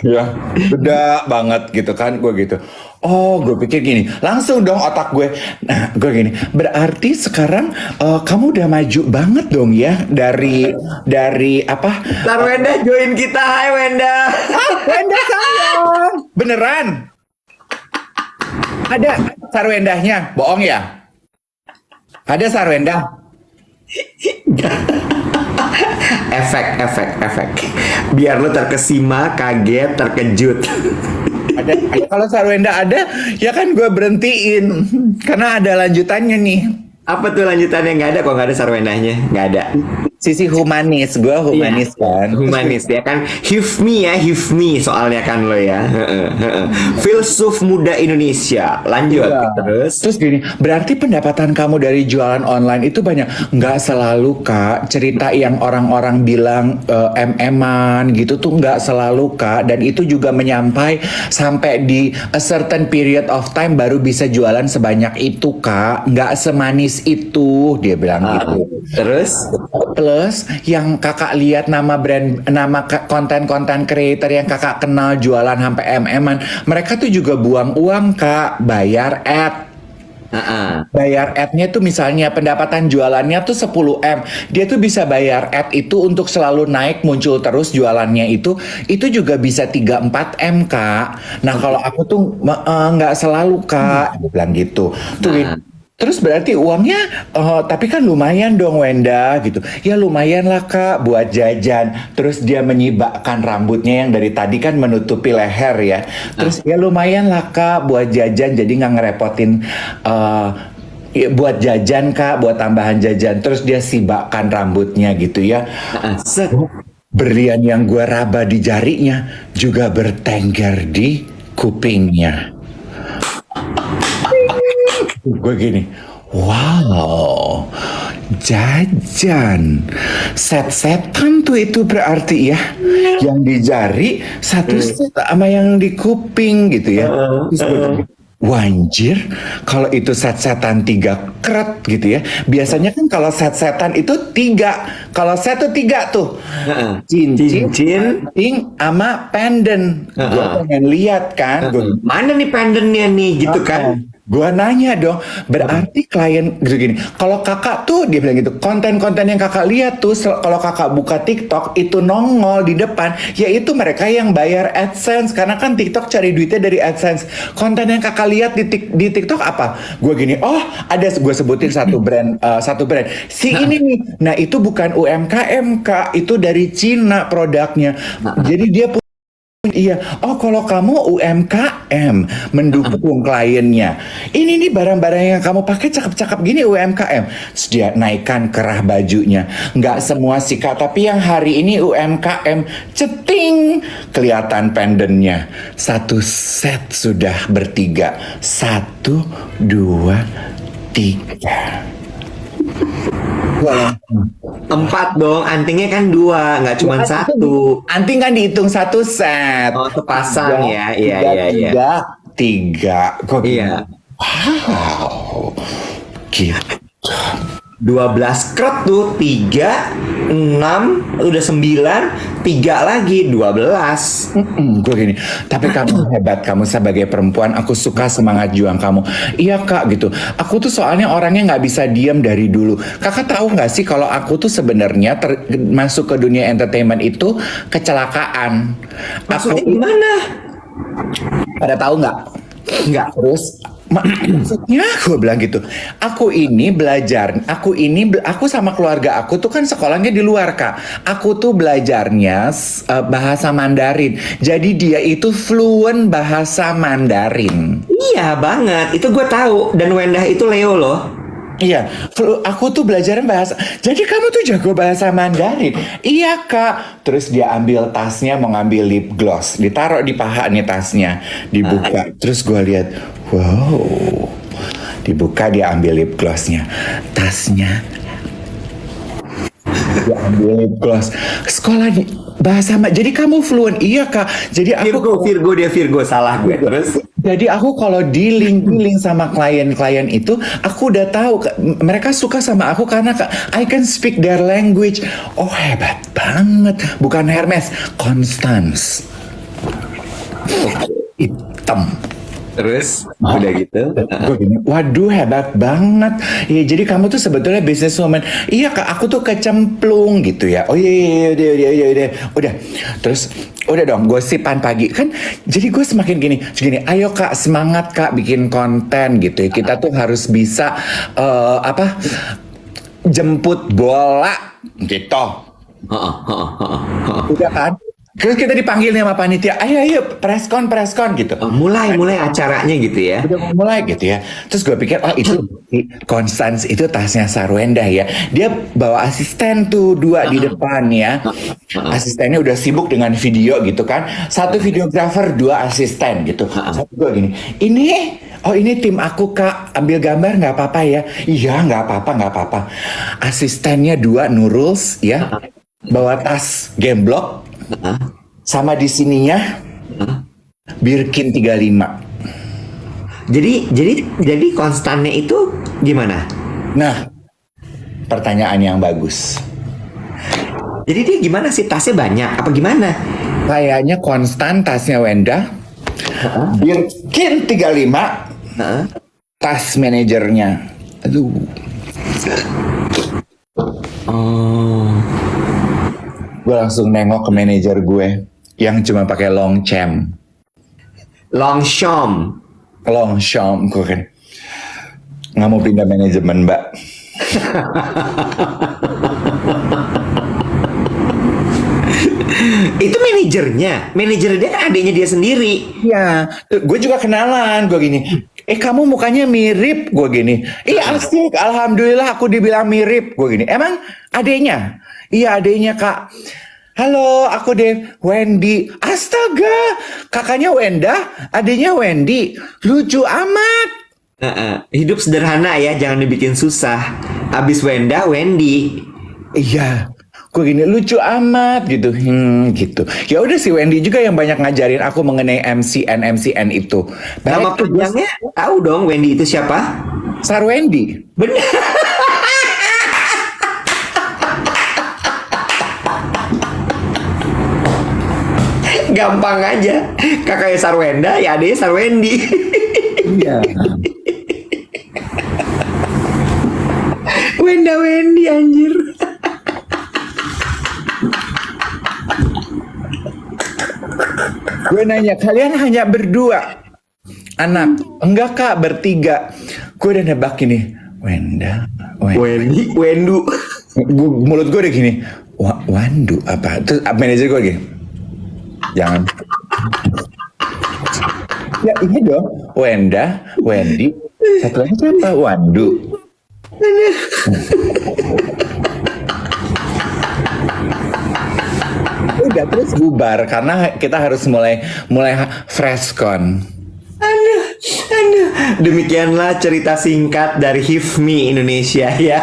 Ya, beda banget gitu kan, gue gitu. Oh, gue pikir gini, langsung dong otak gue. Nah, gue gini, berarti sekarang kamu udah maju banget dong ya dari apa? Ntar Wenda join kita, hai Wenda. Wenda sayang, beneran? Ada sarwendahnya, bohong ya? Ada sarwendah? Efek. Biar lu terkesima, kaget, terkejut. Ada. Kalau sarwenda ada, ya kan gue berhentiin karena ada lanjutannya nih. Apa tuh lanjutannya? Nggak ada kok, nggak ada sarwendahnya. Nggak ada. Sisi humanis, gue humanis kan. Humanis ya kan. Hive me soalnya kan lo ya. Filsuf muda Indonesia. Lanjut Iya. terus. Terus gini, berarti pendapatan kamu dari jualan online itu banyak? Nggak selalu Kak, cerita yang orang-orang bilang MM-an gitu tuh nggak selalu Kak. Dan itu juga menyampai sampai di a certain period of time baru bisa jualan sebanyak itu Kak. Nggak semanis itu, dia bilang gitu. Terus Plus yang kakak lihat nama brand, nama konten-konten creator yang kakak kenal jualan sampai MM-an, mereka tuh juga buang uang Kak, bayar ad. Bayar ad-nya tuh misalnya pendapatan jualannya tuh 10M, dia tuh bisa bayar ad itu untuk selalu naik muncul terus jualannya itu juga bisa 3-4M Kak. Nah kalau aku tuh nggak selalu Kak, dia bilang gitu. Tuh. Terus berarti uangnya, tapi kan lumayan dong Wenda gitu. Ya lumayan lah Kak buat jajan. Terus dia menyibakkan rambutnya yang dari tadi kan menutupi leher ya. Terus ya lumayan lah Kak buat jajan, jadi nggak ngerepotin ya, buat jajan Kak, buat tambahan jajan. Terus dia sibakkan rambutnya gitu ya. Berlian yang gua raba di jarinya juga bertengger di kupingnya. Gue gini, wow, jajan, set-setan tuh itu berarti ya, yang di jari satu set sama yang di kuping gitu ya. Terus gue gini, wanjir, kalau itu set-setan 3 kret gitu ya. Biasanya kan kalau set-setan itu 3, kalau set tuh 3 tuh, cincin, ring, sama pendant. Gue pengen lihat kan, mana nih pendennya nih gitu kan. Gua nanya dong, berarti klien gitu gini. Kalau kakak tuh dia bilang gitu, konten-konten yang kakak lihat tuh kalau kakak buka TikTok itu nongol di depan, yaitu mereka yang bayar AdSense karena kan TikTok cari duitnya dari AdSense. Konten yang kakak lihat di TikTok apa? Gue gini, oh ada gue sebutin satu brand, si ini nih. Nah itu bukan UMKM Kak, itu dari Cina produknya. Jadi dia iya, oh kalau kamu UMKM mendukung kliennya, ini nih barang-barang yang kamu pakai cakep-cakep gini UMKM. Terus dia naikkan kerah bajunya, nggak semua sih Kak, tapi yang hari ini UMKM, ceting, kelihatan pendantnya. Satu set sudah bertiga, 1, 2, 3. 4 dong, antingnya kan 2, nggak cuma 1. Anting kan dihitung 1 set. Oh, sepasang ya, iya. 3. Kok Iya. wow, gitu. 12 kret tuh, 3, 6, udah 9, 3 lagi, 12. Gue gini, tapi kamu hebat, kamu sebagai perempuan, aku suka semangat juang kamu. Iya Kak gitu, aku tuh soalnya orangnya nggak bisa diam dari dulu. Kakak tahu nggak sih kalau aku tuh sebenarnya masuk ke dunia entertainment itu kecelakaan. Maksudnya gimana? Pada tahu nggak? Nggak. Terus maksudnya gue bilang gitu, aku sama keluarga aku tuh kan sekolahnya di luar Kak. Aku tuh belajarnya bahasa Mandarin. Jadi dia itu fluent bahasa Mandarin. Iya banget, itu gue tahu. Dan Wendah itu Leo loh. Iya, aku tuh belajar bahasa. Jadi kamu tuh jago bahasa Mandarin? Iya Kak. Terus dia ambil tasnya, mau ngambil lip gloss, ditaruh di paha nih tasnya, dibuka. Terus gue lihat, wow, dibuka, dia ambil lip glossnya, tasnya, dia ambil lip gloss. Sekolah bahasa jadi kamu fluent? Iya Kak. Jadi aku Virgo salah gue. Terus jadi aku kalau dealing sama klien-klien itu, aku udah tahu mereka suka sama aku karena I can speak their language. Oh hebat banget. Bukan Hermes, Constance. hitam. Terus udah gitu. Gue gini, waduh hebat banget. Ya jadi kamu tuh sebetulnya businesswoman. Iya kak, aku tuh kecemplung gitu ya. Oh iya, udah. Terus udah dong, gosipan pagi kan. Jadi gue semakin gini. Ayo kak, semangat kak bikin konten gitu ya. Kita tuh harus bisa jemput bola gitu. Udah kan? Terus kita dipanggil nih sama panitia, ayo preskon gitu. Mulai acaranya gitu ya. Udah mau mulai gitu ya. Terus gue pikir, oh itu Constance itu tasnya Sarwenda ya. Dia bawa asisten tuh 2 di depan ya. Asistennya udah sibuk dengan video gitu kan. 1 videografer, 2 asisten gitu. Satu gue gini, ini tim aku kak, ambil gambar nggak apa-apa ya? Iya nggak apa-apa. Asistennya 2 Nuruls ya, bawa tas gemblok. Sama di sininya Birkin 35. Jadi konstannya itu gimana? Nah, pertanyaan yang bagus. Jadi dia gimana sih, tasnya banyak apa gimana? Kayaknya konstan tasnya Wenda, Birkin 35, tas manajernya. Aduh. Oh. Gue langsung nengok ke manajer gue yang cuma pakai Longchamp. Longchamp gue kan. Nggak mau pindah manajemen mbak. Itu manajer dia kan adiknya dia sendiri. Iya, gue juga kenalan. Gue gini, kamu mukanya mirip. Gue gini, asik. Alhamdulillah aku dibilang mirip. Gue gini, emang adiknya? Iya adiknya kak. Halo, aku deh Wendy. Astaga, kakaknya Wenda, adiknya Wendy. Lucu amat. Hidup sederhana ya, jangan dibikin susah. Abis Wenda, Wendy. Iya, gue gini lucu amat gitu. Gitu. Ya udah si Wendy juga yang banyak ngajarin aku mengenai MCN itu. Nama panjangnya tahu dong Wendy itu siapa? Sarwendi. Bener. Gampang aja. Kakaknya Sarwenda, ya adiknya Sarwendi. Iya. Wendy anjir. Gue nanya, kalian hanya berdua anak? Enggak kak, bertiga. Gue udah nebak gini, Wendu. Mulut gue udah gini, Wandu apa? Terus manajer gue gini, jangan. Ya ini dong, Wenda, Wendy, satu lagi siapa? Wandu. Udah terus bubar karena kita harus mulai freskon. Aduh. Demikianlah cerita singkat dari HIFMI Indonesia ya.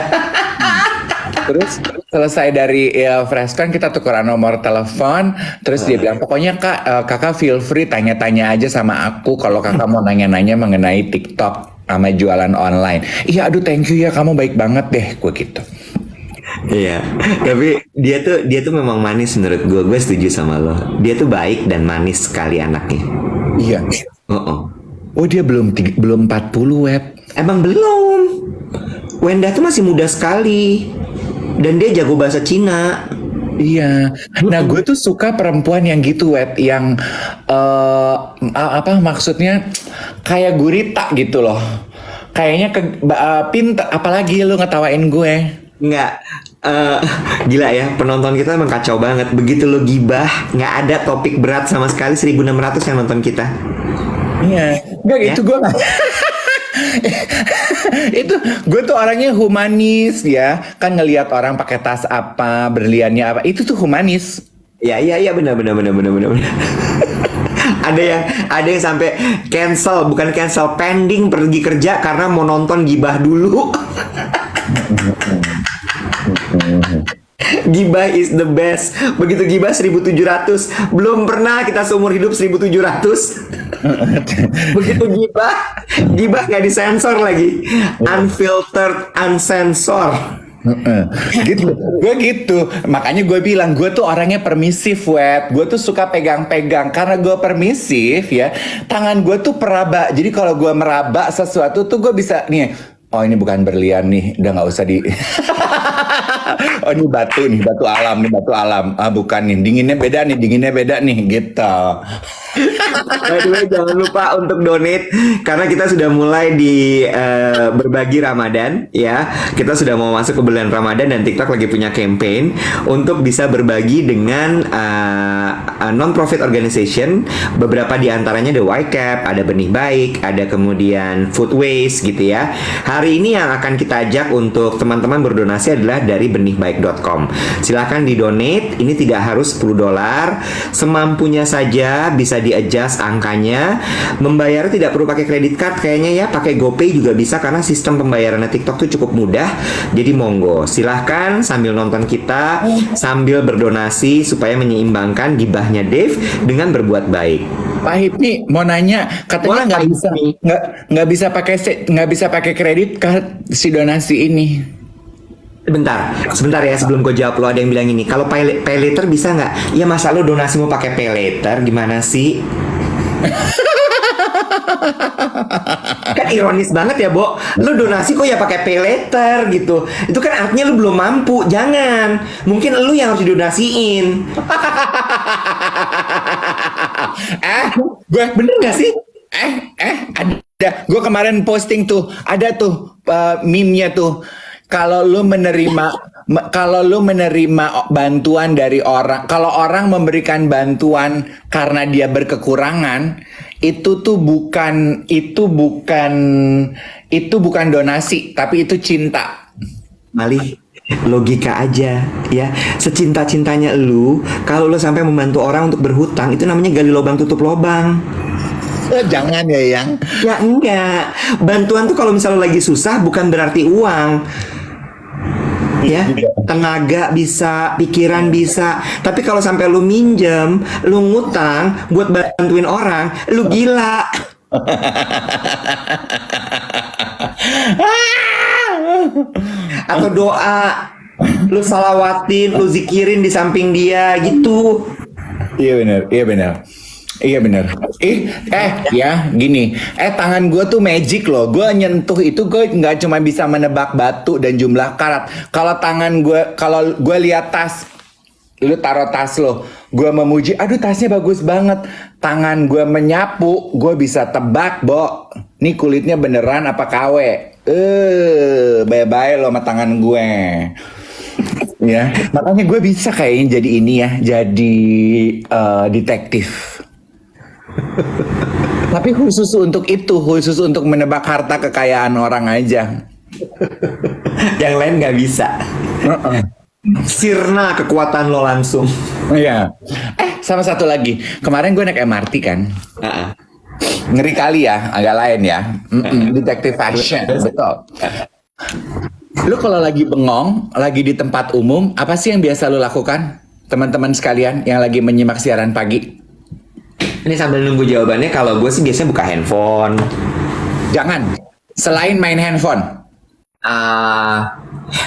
Terus selesai dari freskon kita tukeran nomor telepon. Terus dia bilang pokoknya kakak feel free tanya-tanya aja sama aku kalau kakak mau nanya-nanya mengenai TikTok sama jualan online. Iya aduh thank you ya, kamu baik banget deh, gue gitu. Iya, tapi dia tuh memang manis menurut gue. Gue setuju sama lo. Dia tuh baik dan manis sekali anaknya. Iya. Oh dia belum 40 web. Emang belum. Wenda tuh masih muda sekali. Dan dia jago bahasa Cina. Iya. Nah gue tuh suka perempuan yang gitu web, yang maksudnya kayak gurita gitu loh. Kayaknya pinter. Apalagi lu ngetawain gue. Nggak, gila ya, penonton kita emang kacau banget. Begitu lo gibah, nggak ada topik berat sama sekali. 1.600 yang nonton kita. Iya, nggak gitu gue nggak. Itu gue tuh orangnya humanis ya, kan ngelihat orang pakai tas apa, berliannya apa, itu tuh humanis. Iya benar. ada yang sampai bukan cancel, pending pergi kerja karena mau nonton gibah dulu. Gibah is the best. Begitu gibah 1.700. Belum pernah kita seumur hidup 1.700. Begitu gibah gak disensor lagi. Unfiltered, unsensor. Heeh. Gitu, gue gitu. Makanya gue bilang gue tuh orangnya permisif, web. Gue tuh suka pegang-pegang karena gue permisif ya. Tangan gue tuh peraba. Jadi kalau gue meraba sesuatu tuh gue bisa nih. Oh ini bukan berlian nih, udah nggak usah di. Oh ini batu nih, batu alam nih, batu alam. Ah bukan nih, dinginnya beda nih, gitu. By the way, jangan lupa untuk donate karena kita sudah mulai di berbagi Ramadan ya. Kita sudah mau masuk ke bulan Ramadan dan TikTok lagi punya campaign untuk bisa berbagi dengan non-profit organization. Beberapa di antaranya The YCAP, ada Benih Baik, ada kemudian Food Waste gitu ya. Hari ini yang akan kita ajak untuk teman-teman berdonasi adalah dari benihbaik.com. Silahkan di donate, ini tidak harus $10, semampunya saja bisa di-adjust angkanya. Membayar tidak perlu pakai kredit card kayaknya ya, pakai GoPay juga bisa karena sistem pembayarannya TikTok tuh cukup mudah. Jadi monggo, silahkan sambil nonton kita, sambil berdonasi supaya menyeimbangkan gibahnya Dave dengan berbuat baik. Pak Hipni mau nanya, katanya Boleh, nggak Pak bisa Hipni. nggak bisa pakai kredit card si donasi ini. Sebentar ya sebelum kau jawab, lo ada yang bilang ini, kalau pay later bisa nggak? Ya masa lo donasi mau pakai pay later, gimana sih? Kan ironis banget ya, Bo. Lo donasi kok ya pakai pay later gitu. Itu kan artinya lo belum mampu. Jangan. Mungkin lo yang harus didonasiin. Gue Bener nggak sih? ada. Gue kemarin posting tuh, ada tuh meme-nya tuh. Kalau lu menerima bantuan dari orang, kalau orang memberikan bantuan karena dia berkekurangan, itu bukan donasi, tapi itu cinta. Malih, logika aja ya. Secinta-cintanya lu, kalau lu sampai membantu orang untuk berhutang, itu namanya gali lubang tutup lubang. Jangan ya, Yang. Ya enggak. Bantuan tuh kalau misalnya lagi susah bukan berarti uang. Ya, tenaga bisa, pikiran bisa. Tapi kalau sampai lu minjem, lu ngutang buat bantuin orang, lu gila. Atau doa, lu salawatin, lu zikirin di samping dia gitu. Iya benar. Iya benar. Ya gini. Tangan gue tuh magic loh. Gue nyentuh itu gue nggak cuma bisa menebak batu dan jumlah karat. Kalau gue lihat tas, lu taruh tas lo, gue memuji, aduh tasnya bagus banget. Tangan gue menyapu, gue bisa tebak, Bo. Nih kulitnya beneran apa KW? Bye-bye lo sama tangan gue. Ya, makanya gue bisa kayaknya jadi ini ya, jadi detektif. Tapi khusus untuk menebak harta kekayaan orang aja. Yang lain nggak bisa. Sirna kekuatan lo langsung. Iya. Sama satu lagi. Kemarin gue naik MRT kan. Ngeri kali ya, agak lain ya. Detective action, betul. Lu kalau lagi bengong, lagi di tempat umum, apa sih yang biasa lu lakukan? Teman-teman sekalian yang lagi menyimak siaran pagi. Ini sambil nunggu jawabannya, kalau gue sih biasanya buka handphone. Jangan. Selain main handphone.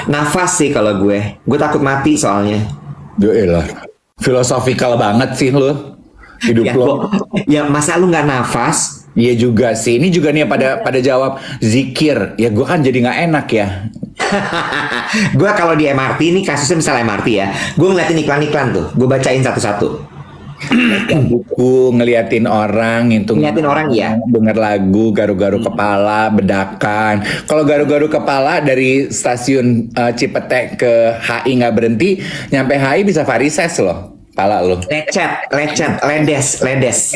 Nafas sih kalau gue. Gue takut mati soalnya. Yaelah. Filosofikal banget sih lu. Hidup Ya, lo. ya masa lu nggak nafas? Iya juga sih. Ini juga nih pada jawab zikir. Ya gue kan jadi nggak enak ya. Gue kalau di MRT, ini kasusnya misalnya MRT ya, gue ngeliatin iklan-iklan tuh, gue bacain satu-satu. Buku, ngeliatin orang, Ngeliatin orang, iya. denger lagu, garu-garu kepala, bedakan. Kalau garu-garu kepala dari stasiun Cipete ke HI nggak berhenti, nyampe HI bisa varises loh, kepala lo. Lecet, ledes.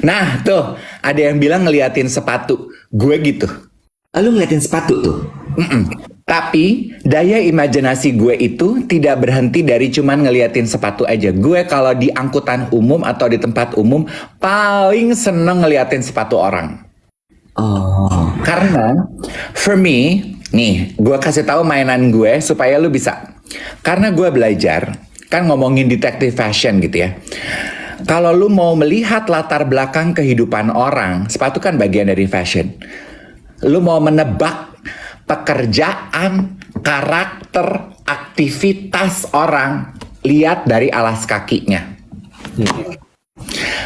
Nah tuh, ada yang bilang ngeliatin sepatu, gue gitu. Lu ngeliatin sepatu tuh? Tapi daya imajinasi gue itu tidak berhenti dari cuman ngeliatin sepatu aja. Gue kalau di angkutan umum atau di tempat umum paling seneng ngeliatin sepatu orang. Oh. Karena for me, nih gue kasih tahu mainan gue supaya lu bisa. Karena gue belajar, kan ngomongin detective fashion gitu ya. Kalau lu mau melihat latar belakang kehidupan orang, sepatu kan bagian dari fashion. Lu mau menebak pekerjaan, karakter, aktivitas orang, lihat dari alas kakinya.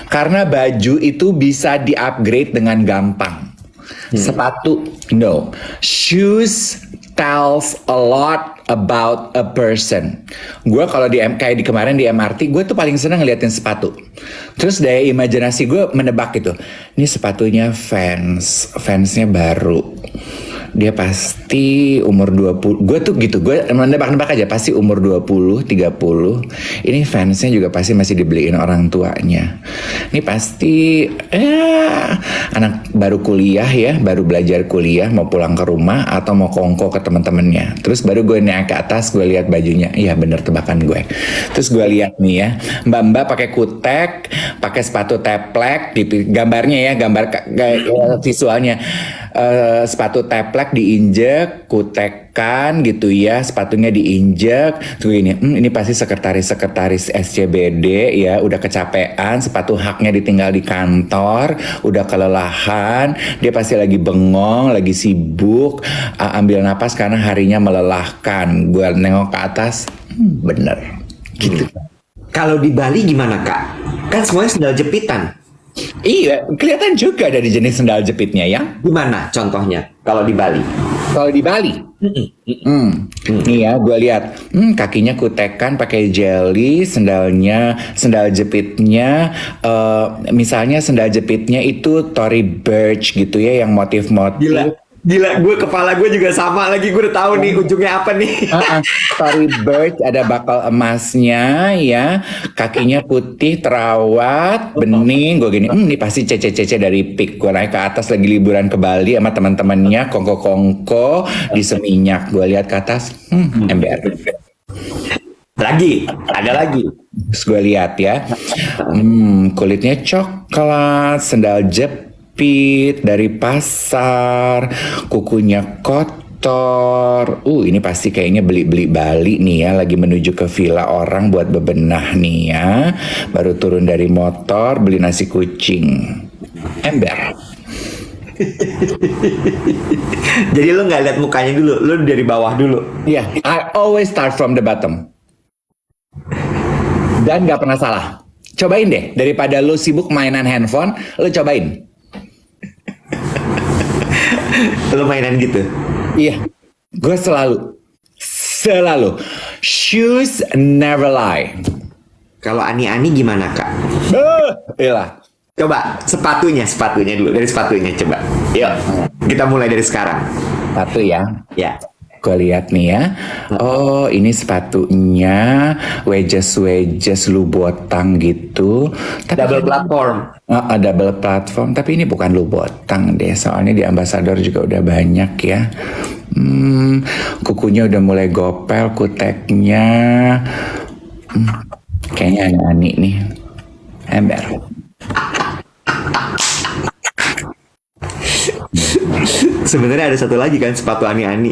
Karena baju itu bisa di-upgrade dengan gampang. Sepatu, no. Shoes tells a lot about a person. Gue kalau kayak di kemarin di MRT, gue tuh paling seneng ngeliatin sepatu. Terus daya imajinasi gue menebak gitu. Ini sepatunya fansnya baru. Dia pasti umur 20. Gue tuh gitu, gue menebak-nebak aja pasti umur 20, 30. Ini fansnya juga pasti masih dibeliin orang tuanya. Ini pasti anak baru kuliah ya, baru belajar kuliah, mau pulang ke rumah atau mau kongko ke teman-temannya. Terus baru gue naik ke atas, gue lihat bajunya. Iya bener tebakan gue. Terus gue lihat nih ya, mbak-mbak pakai kutek, pakai sepatu teplek, gambarnya ya, gambar visualnya. Sepatu teplek diinjek, kutekan gitu ya, sepatunya diinjek. Tuh ini pasti sekretaris SCBD ya, udah kecapean, sepatu haknya ditinggal di kantor, udah kelelahan, dia pasti lagi bengong, lagi sibuk, ambil napas karena harinya melelahkan. Gue nengok ke atas, bener, gitu. Kalau di Bali gimana Kak? Kan semuanya sendal jepitan. Iya, kelihatan juga dari jenis sendal jepitnya ya. Gimana contohnya kalau di Bali? Kalau di Bali, nih ya, gue lihat, kakinya kutekan pakai jelly, sendal jepitnya, misalnya sendal jepitnya itu Tory Burch gitu ya, yang motif-motif. Gila, kepala gue juga sama lagi, gue udah tahu nih ujungnya apa nih. Tory Burch, ada bakal emasnya ya, kakinya putih, terawat, bening, gue gini, ini pasti cece-cece dari PIK. Gue naik ke atas lagi liburan ke Bali sama teman-temannya, kongko-kongko di Seminyak. Gue lihat ke atas, ember. Ada lagi. Terus gue lihat ya, kulitnya coklat, sendal jepit dari pasar, kukunya kotor. Ini pasti kayaknya beli Bali nih ya, lagi menuju ke villa orang buat bebenah nih ya. Baru turun dari motor beli nasi kucing. Ember. Jadi lu nggak lihat mukanya dulu, lu dari bawah dulu. Yeah, I always start from the bottom. Dan nggak pernah salah. Cobain deh, daripada lu sibuk mainan handphone, lu cobain. Lu mainan gitu? Iya, gue selalu. Shoes never lie. Kalau ani-ani gimana Kak? Iyalah. Coba sepatunya dulu, dari sepatunya coba. Yuk, kita mulai dari sekarang. Sepatu ya. Ya. Gue lihat nih ya. Oh, ini sepatunya wedges lubotang gitu. Tapi Double platform. Double platform, tapi ini bukan lubotang deh. Soalnya di Ambassador juga udah banyak ya. Kukunya udah mulai gopel, kuteknya. Kayaknya ani nih. Ember. Sebenarnya ada satu lagi kan, sepatu ani-ani.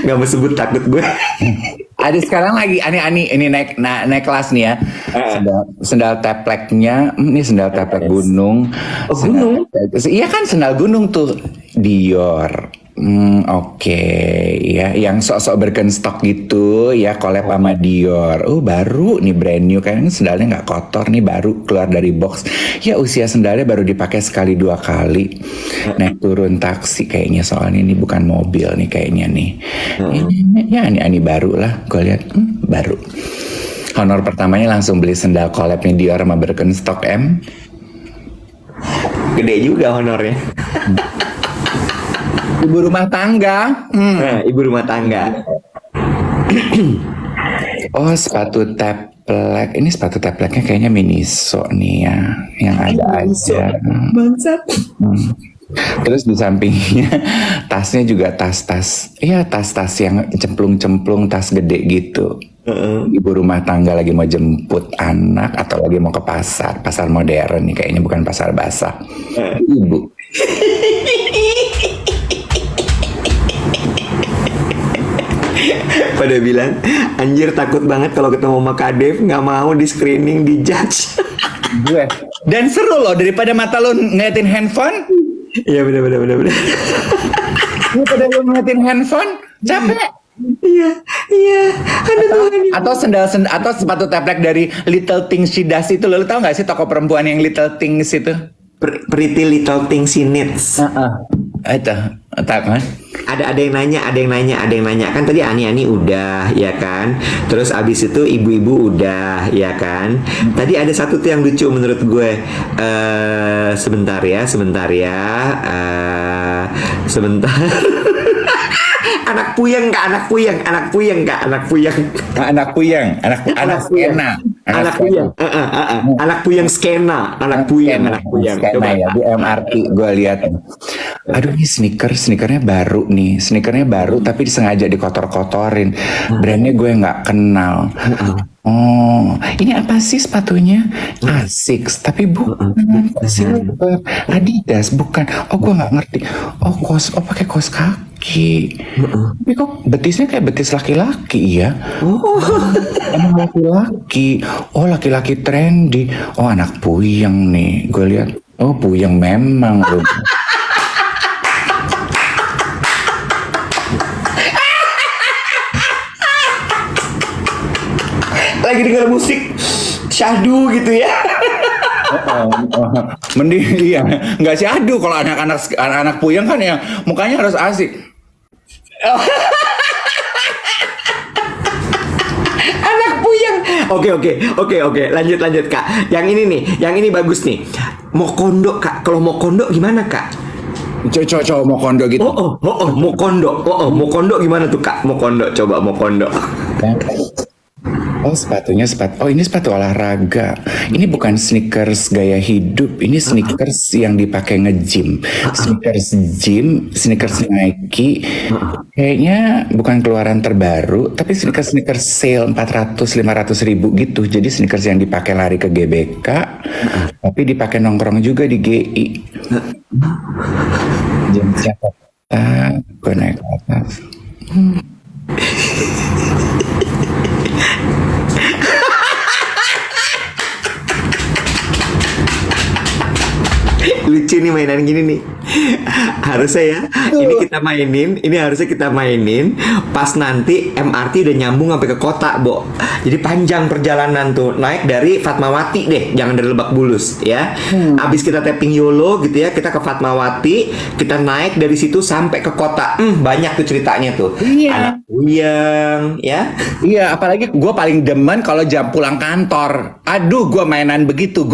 Nggak mau sebut, takut gue. Ada sekarang lagi ani-ani, ini naik kelas nih ya. Sendal tepleknya, ini sendal teplek gunung. Oh, gunung? Iya kan, sendal gunung tuh Dior. Oke, ya, yang sok-sok berkenstok gitu ya, collab sama Dior. Baru nih, brand new, kayaknya sendalnya nggak kotor nih, baru keluar dari box. Ya usia sendalnya baru dipakai sekali 2 kali. Naik turun taksi kayaknya, soalnya ini bukan mobil nih kayaknya nih. Ini baru lah, gue lihat baru. Honor pertamanya langsung beli sendal collabnya Dior sama Birkenstock M. Gede juga honornya. Ibu rumah tangga. Ibu rumah tangga. Oh, sepatu teplek. Ini sepatu tepleknya kayaknya Miniso nih ya, yang ada aja. Bangsat. Terus di sampingnya tasnya juga tas-tas. Iya, tas-tas yang cemplung-cemplung, tas gede gitu. Ibu rumah tangga lagi mau jemput anak atau lagi mau ke pasar modern nih kayaknya, bukan pasar basah. Ibu. Pada bilang, anjir takut banget kalau ketemu sama Kak Dev, nggak mau di screening, di judge. Gue. Dan seru loh, daripada mata lo ngeliatin handphone, Iya benar. Lu pada lu ngeliatin handphone, capek. Iya. Aduh Tuhan. Atau atau sepatu teplek dari Little Things She Does itu, lo tau gak sih toko perempuan yang Little Things itu? Pretty Little Things She Needs. Itu, tak kan? Ada yang nanya kan tadi Ani udah ya kan, terus abis itu ibu-ibu udah ya kan. Tadi ada satu tuh yang lucu menurut gue. Sebentar ya. Sebentar. Anak puyeng kak. Anak puyeng. Anak skena ya di MRT gue lihat. Aduh, ini sneakernya baru tapi disengaja dikotor-kotorin. Brandnya gue nggak kenal. Oh, ini apa sih sepatunya? Asics, tapi bukan Silver, Adidas, bukan. Oh, gue nggak ngerti. Oh, pakai kaos kaki. Tapi kok betisnya kayak betis laki-laki ya? Emang laki-laki. Oh, laki-laki trendy. Oh, anak puyeng nih. Gue lihat. Oh, puyeng memang loh. Lagi denger musik syahdu gitu ya. Mending iya, nggak syahdu kalau anak puyeng kan yang mukanya harus asik. Anak puyeng. Oke. Lanjut kak. Yang ini bagus nih. Mokondo kak. Kalau mokondo gimana kak? Cowok mokondo gitu. Mokondo gimana tuh kak? Coba mokondo. Oh, ini sepatu olahraga. Ini bukan sneakers gaya hidup. Ini sneakers yang dipakai nge-gym. Sneakers Nike. Kayaknya bukan keluaran terbaru, tapi sneakers sale 400-500 ribu gitu. Jadi sneakers yang dipakai lari ke GBK, tapi dipakai nongkrong juga di GI. Jam siapa? Gue naik ke atas. Lucu nih mainan gini nih. Harusnya kita mainin pas nanti MRT udah nyambung sampai ke kota, Bo. Jadi panjang perjalanan tuh, naik dari Fatmawati deh, jangan dari Lebak Bulus ya. Abis kita tapping YOLO gitu ya, kita ke Fatmawati, kita naik dari situ sampai ke kota. Banyak tuh ceritanya tuh. Iya. Anak puyeng ya. Iya, apalagi gue paling demen kalau jam pulang kantor. Aduh, gue mainan begitu.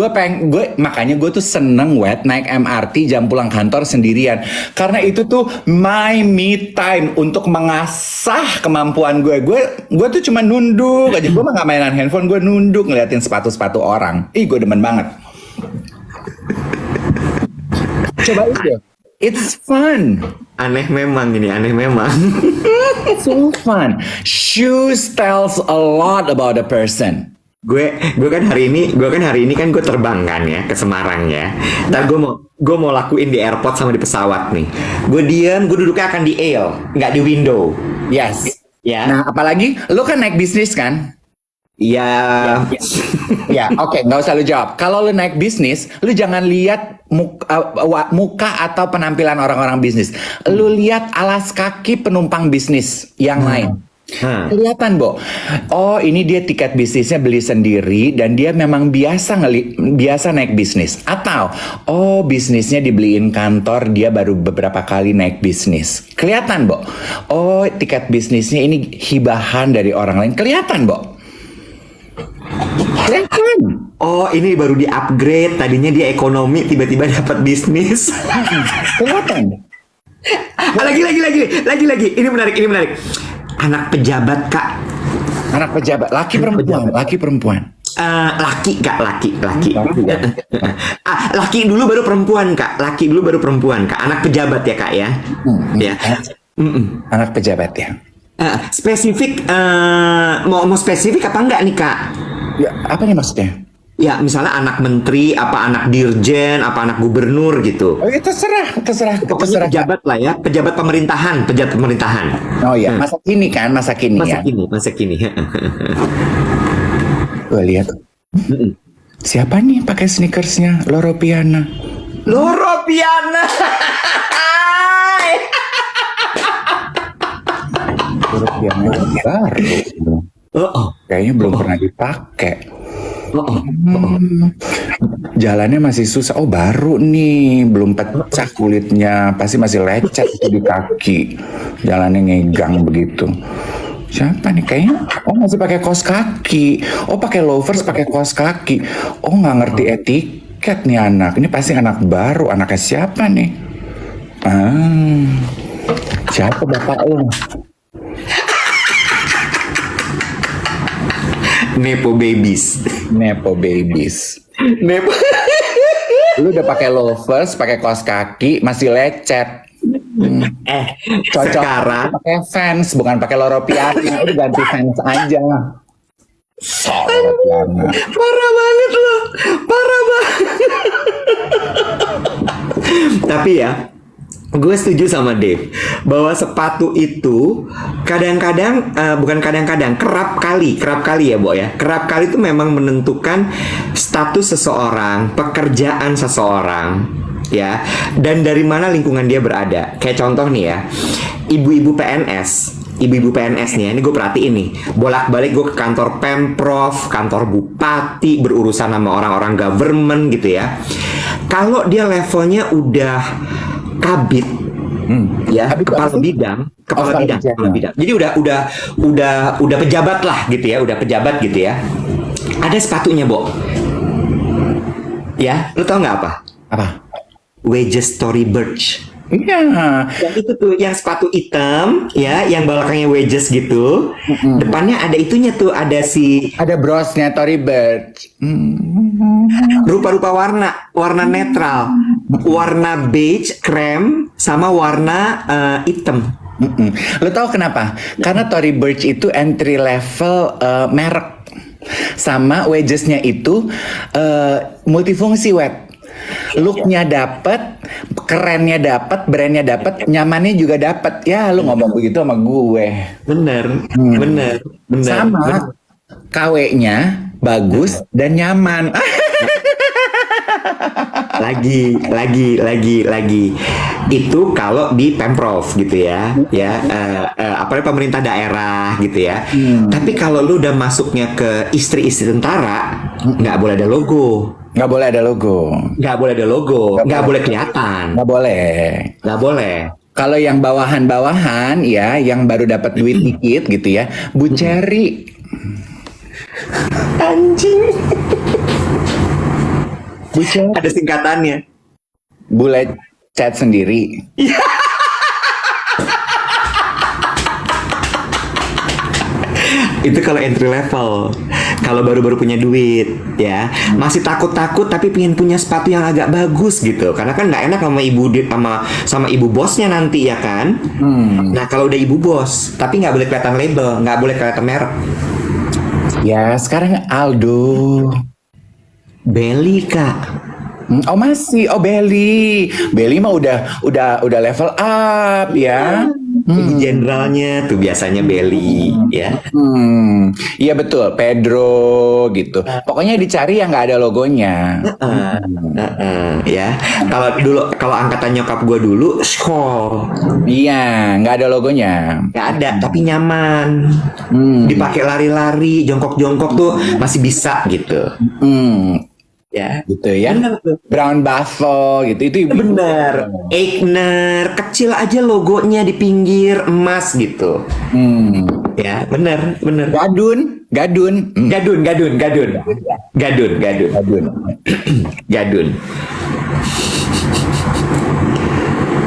Makanya gue tuh seneng naik MRT jam pulang kantor sendirian. Karena itu tuh my me time untuk mengasah kemampuan gue. Gue tuh cuma nunduk aja. Gue mah gak mainan handphone, gue nunduk ngeliatin sepatu-sepatu orang. Gue demen banget. Coba itu. It's fun. Aneh memang. So fun. Shoes tells a lot about a person. Gue kan hari ini kan gue terbang kan ya ke Semarang ya. Ntar gue mau lakuin di airport sama di pesawat nih. Gue duduknya akan di aisle, nggak di window. Yes. Ya. Nah, apalagi lo kan naik bisnis kan? Ya. Oke, nggak usah lu jawab. Kalau lu naik bisnis, lu jangan lihat muka atau penampilan orang-orang bisnis. Lu lihat alas kaki penumpang bisnis yang lain. Kelihatan, Bo. Oh, ini dia tiket bisnisnya beli sendiri dan dia memang biasa naik bisnis. Atau, oh, bisnisnya dibeliin kantor, dia baru beberapa kali naik bisnis. Kelihatan, Bo. Oh, tiket bisnisnya ini hibahan dari orang lain. Kelihatan, Bo. Kelihatan. Oh, ini baru di-upgrade. Tadinya dia ekonomi, tiba-tiba dapat bisnis. Kelihatan. Lagi. Ini menarik. Anak pejabat, Kak. Anak pejabat, laki perempuan. Laki. Laki dulu baru perempuan, Kak. Anak pejabat ya, Kak ya. Ya. Anak pejabat ya. Spesifik, mau spesifik apa enggak nih, Kak? Ya, apa nih maksudnya? Ya, misalnya anak menteri, apa anak dirjen, apa anak gubernur gitu. Oh, itu terserah. Pokoknya pejabat lah ya, pejabat pemerintahan. Oh iya, masa kini kan. Masa kini. Gue lihat. Siapa nih pakai sneakersnya Loro Piana? Loro piana. Huruf yang baru. Oh, Kayaknya belum pernah dipakai. oh. Jalannya masih susah. Oh, baru nih, belum pecah kulitnya. Pasti masih lecet itu di kaki. Jalannya ngegang begitu. Siapa nih kayaknya? Oh, masih pakai kaos kaki. Oh, pakai loafers, pakai kaos kaki. Oh, nggak ngerti etiket nih anak. Ini pasti anak baru. Anaknya siapa nih? Siapa bapak lo? Nepo babies. Nepo babies. Nepo. Lu udah pakai loafers, pakai kaos kaki, masih lecet. Cocok Sekarang pakai fans, bukan pakai loro piana. Udah ganti fans aja. Loro piana. parah banget loh. Parah banget. Tapi ya, gue setuju sama Dave bahwa sepatu itu kadang-kadang bukan kadang-kadang kerap kali ya Bo ya, kerap kali itu memang menentukan status seseorang, pekerjaan seseorang ya, dan dari mana lingkungan dia berada. Kayak contoh nih ya, ibu-ibu PNS nih ya, ini gue perhatiin nih, bolak-balik gue ke kantor Pemprov, kantor bupati, berurusan sama orang-orang government gitu ya. Kalau dia levelnya udah kabit, ya, Kabit kepala apa sih? bidang. Sarjana. Jadi udah pejabat lah gitu ya, udah pejabat gitu ya. Ada sepatunya, Bo. Ya, lu tau nggak apa? Apa? Wedges Tory Burch. Iya. Yang itu tuh, yang sepatu hitam, ya, yang belakangnya wedges gitu. Depannya ada itunya tuh, ada si Ada brosnya Tory Burch. rupa-rupa warna netral, warna beige, krem, sama warna hitam. Lo tau kenapa? Karena Tory Burch itu entry level merek. Sama wedgesnya itu multifungsi web. Looknya dapet, kerennya dapet, brandnya dapet, nyamannya juga dapet. Ya, lu ngomong begitu sama gue. Bener. Sama, KW-nya bagus dan nyaman. lagi itu kalau di Pemprov gitu ya, apalagi pemerintah daerah gitu ya. Tapi kalau lu udah masuknya ke istri-istri tentara, nggak boleh ada logo, Nggak boleh ada logo. nggak boleh kelihatan, Nggak boleh. Kalau yang bawahan-bawahan ya, yang baru dapat duit dikit gitu ya, Bu Cherry. anjing. Bu Cherry. Ada singkatannya. Bule chat sendiri. Itu kalau entry level, kalau baru-baru punya duit ya, masih takut-takut tapi pengen punya sepatu yang agak bagus gitu, karena kan nggak enak sama ibu bosnya nanti ya kan. Nah kalau udah ibu bos tapi nggak boleh kelihatan label, nggak boleh kelihatan merek. Ya, sekarang Aldo. Belly kak. Oh masih, oh Belly mah udah level up ya. Ibu jenderalnya tuh biasanya Belly ya. Iya betul, Pedro gitu. Pokoknya dicari yang nggak ada logonya. Ya. Kalau angkatan nyokap gue dulu, Skoll. Iya, nggak ada logonya. Nggak ada, tapi nyaman. Dipakai lari-lari, jongkok-jongkok tuh masih bisa gitu. Ya, Gitu ya. bener tuh. Brown Buffalo gitu itu Bener. Eigner, kecil aja logonya di pinggir emas gitu. Ya, bener. Gadun. Gadun.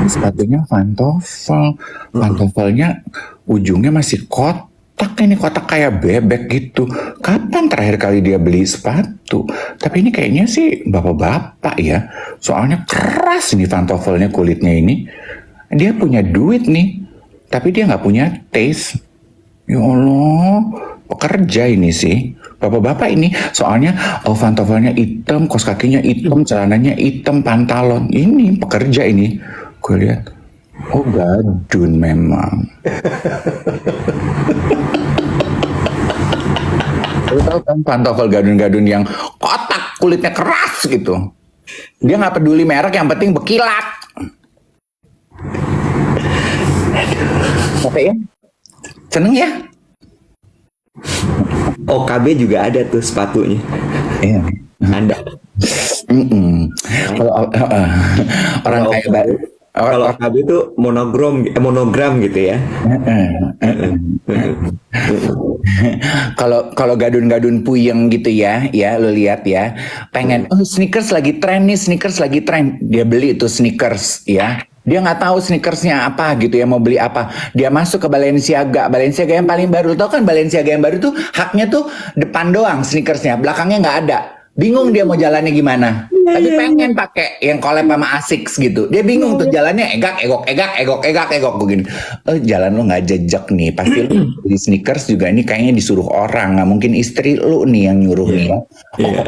Sepatunya pantofel. Pantofelnya ujungnya masih kotak, ini kotak kayak bebek gitu. Kapan terakhir kali dia beli sepatu? Tapi ini kayaknya sih bapak-bapak ya. Soalnya keras ini pantofelnya, kulitnya ini. Dia punya duit nih, tapi dia nggak punya taste. Ya Allah, pekerja ini sih. Bapak-bapak ini soalnya pantofelnya hitam, kaos kakinya hitam, celananya hitam, pantalon. Ini pekerja ini. Gue lihat, oh gadun memang. Lu tahu kan pantofel gadun-gadun yang kotak kulitnya keras gitu. Dia nggak peduli merek, yang penting berkilat. Oke ya? Seneng ya? OKB juga ada tuh sepatunya. Iya. Ada. Kalau orang Kalau kayak OKB kalau OKB itu monogram gitu ya. Kalau gadun-gadun puyeng gitu ya, lo lihat ya, pengen sneakers lagi tren nih, sneakers lagi tren, dia beli itu sneakers ya. Dia nggak tahu sneakersnya apa gitu ya, mau beli apa. Dia masuk ke Balenciaga yang paling baru. Tau kan Balenciaga yang baru tuh haknya tuh depan doang sneakersnya, belakangnya nggak ada. Bingung dia mau jalannya gimana. Tapi pengen pakai yang collab sama Asics gitu. Dia bingung tuh jalannya egak begini. Jalan lo nggak jejak nih. Pasti lo beli sneakers juga ini kayaknya disuruh orang. Nggak mungkin istri lo nih yang nyuruh nih ya.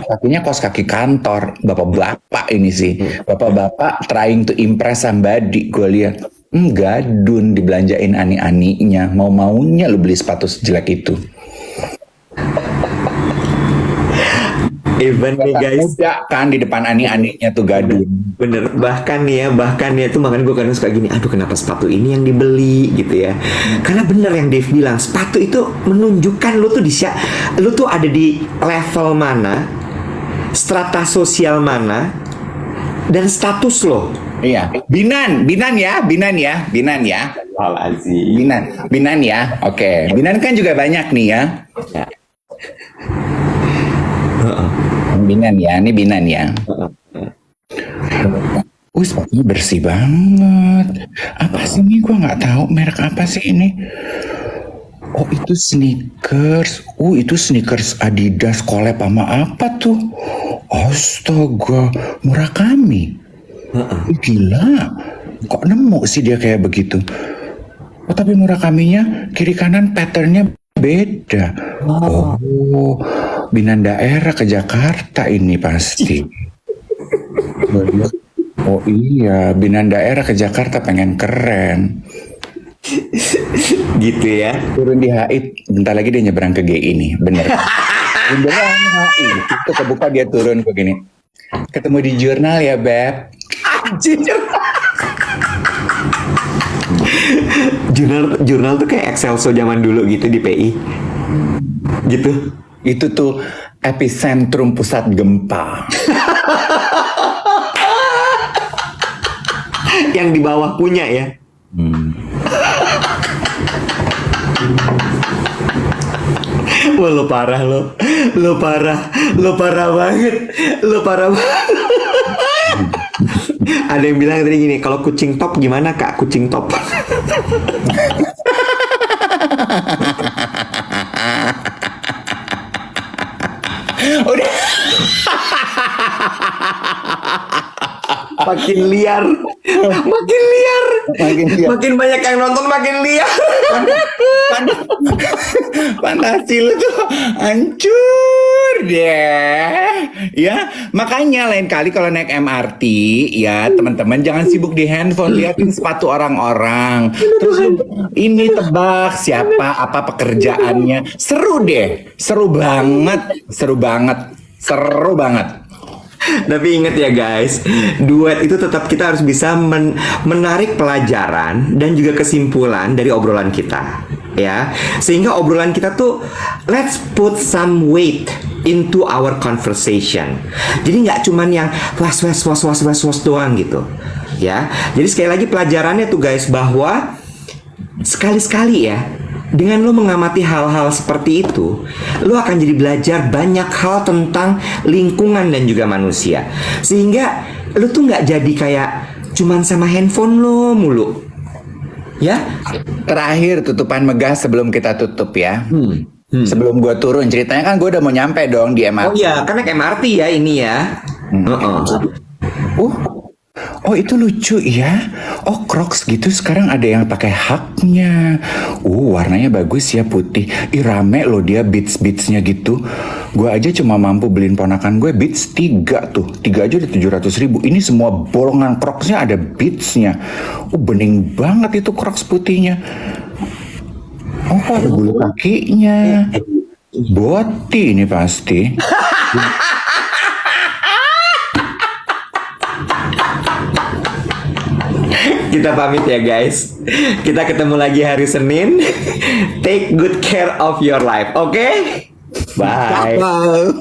Kakinya kaos kaki kantor. Bapak-bapak ini sih. Bapak-bapak trying to impress somebody. Gue lihat. Gadun dibelanjain ani-aninya. Mau-maunya lo beli sepatu sejelek itu. Even nih guys, muda kan di depan ani-aninya tuh gadun. bener, bahkan nih ya tuh makanya gue kadang suka gini, aduh kenapa sepatu ini yang dibeli gitu ya. Karena bener yang Dave bilang, sepatu itu menunjukkan lu tuh ada di level mana, strata sosial mana, dan status lo. Iya, Binan ya. Binan ya. Oke, Binan kan juga banyak nih ya. Binan ya, ini Binan ya. Sepatunya bersih banget. Apa sih ini? Gue nggak tahu merek apa sih ini. Oh itu sneakers. Itu sneakers Adidas collab sama apa tuh? Astaga, Murakami. Gila. Kok nemu sih dia kayak begitu? Oh tapi Murakaminya kiri kanan patternnya beda. Oh, Binan daerah ke Jakarta ini pasti. Oh iya, Binan daerah ke Jakarta pengen keren. Gitu ya. Turun di HI, bentar lagi dia nyebrang ke GI nih, bener. Beneran HI, itu kebuka dia turun begini. Ketemu di jurnal ya, Beb. Anjir. Jurnal tuh kayak Excelso zaman dulu gitu di PI. Gitu. Itu tuh epicentrum pusat gempa. Yang di bawah punya ya. Wah lo parah lo parah banget. Ada yang bilang tadi gini, kalau kucing top gimana kak? Kucing top. Udah. Makin liar. Makin banyak yang nonton makin liar. Fantasi lu tuh hancur deh. Ya, makanya lain kali kalau naik MRT ya teman-teman jangan sibuk di handphone, liatin sepatu orang-orang. Terus ini tebak siapa, apa pekerjaannya. Seru deh. Seru banget. Tapi ingat ya guys, duet itu tetap kita harus bisa menarik pelajaran dan juga kesimpulan dari obrolan kita, ya. Sehingga obrolan kita tuh let's put some weight into our conversation. Jadi nggak cuman yang was doang gitu, ya. Jadi sekali lagi pelajarannya tuh guys bahwa sekali-sekali ya, dengan lo mengamati hal-hal seperti itu, lo akan jadi belajar banyak hal tentang lingkungan dan juga manusia. Sehingga lo tuh nggak jadi kayak cuman sama handphone lo mulu. Ya? Terakhir tutupan megah sebelum kita tutup ya. Sebelum gue turun, ceritanya kan gue udah mau nyampe dong di MRT. Oh iya, kan naik MRT ya ini ya. Oh itu lucu ya. Oh Crocs gitu sekarang ada yang pakai haknya. Warnanya bagus ya, putih. Rame loh dia beats-beatsnya gitu. Gue aja cuma mampu beliin ponakan gue beats 3 tuh. 3 aja udah 700.000. Ini semua bolongan Crocsnya ada beatsnya. Bening banget itu Crocs putihnya. Oh ada bulu kakinya. Boti ini pasti. Kita pamit ya guys. Kita ketemu lagi hari Senin. Take good care of your life. Oke? Bye. Bye.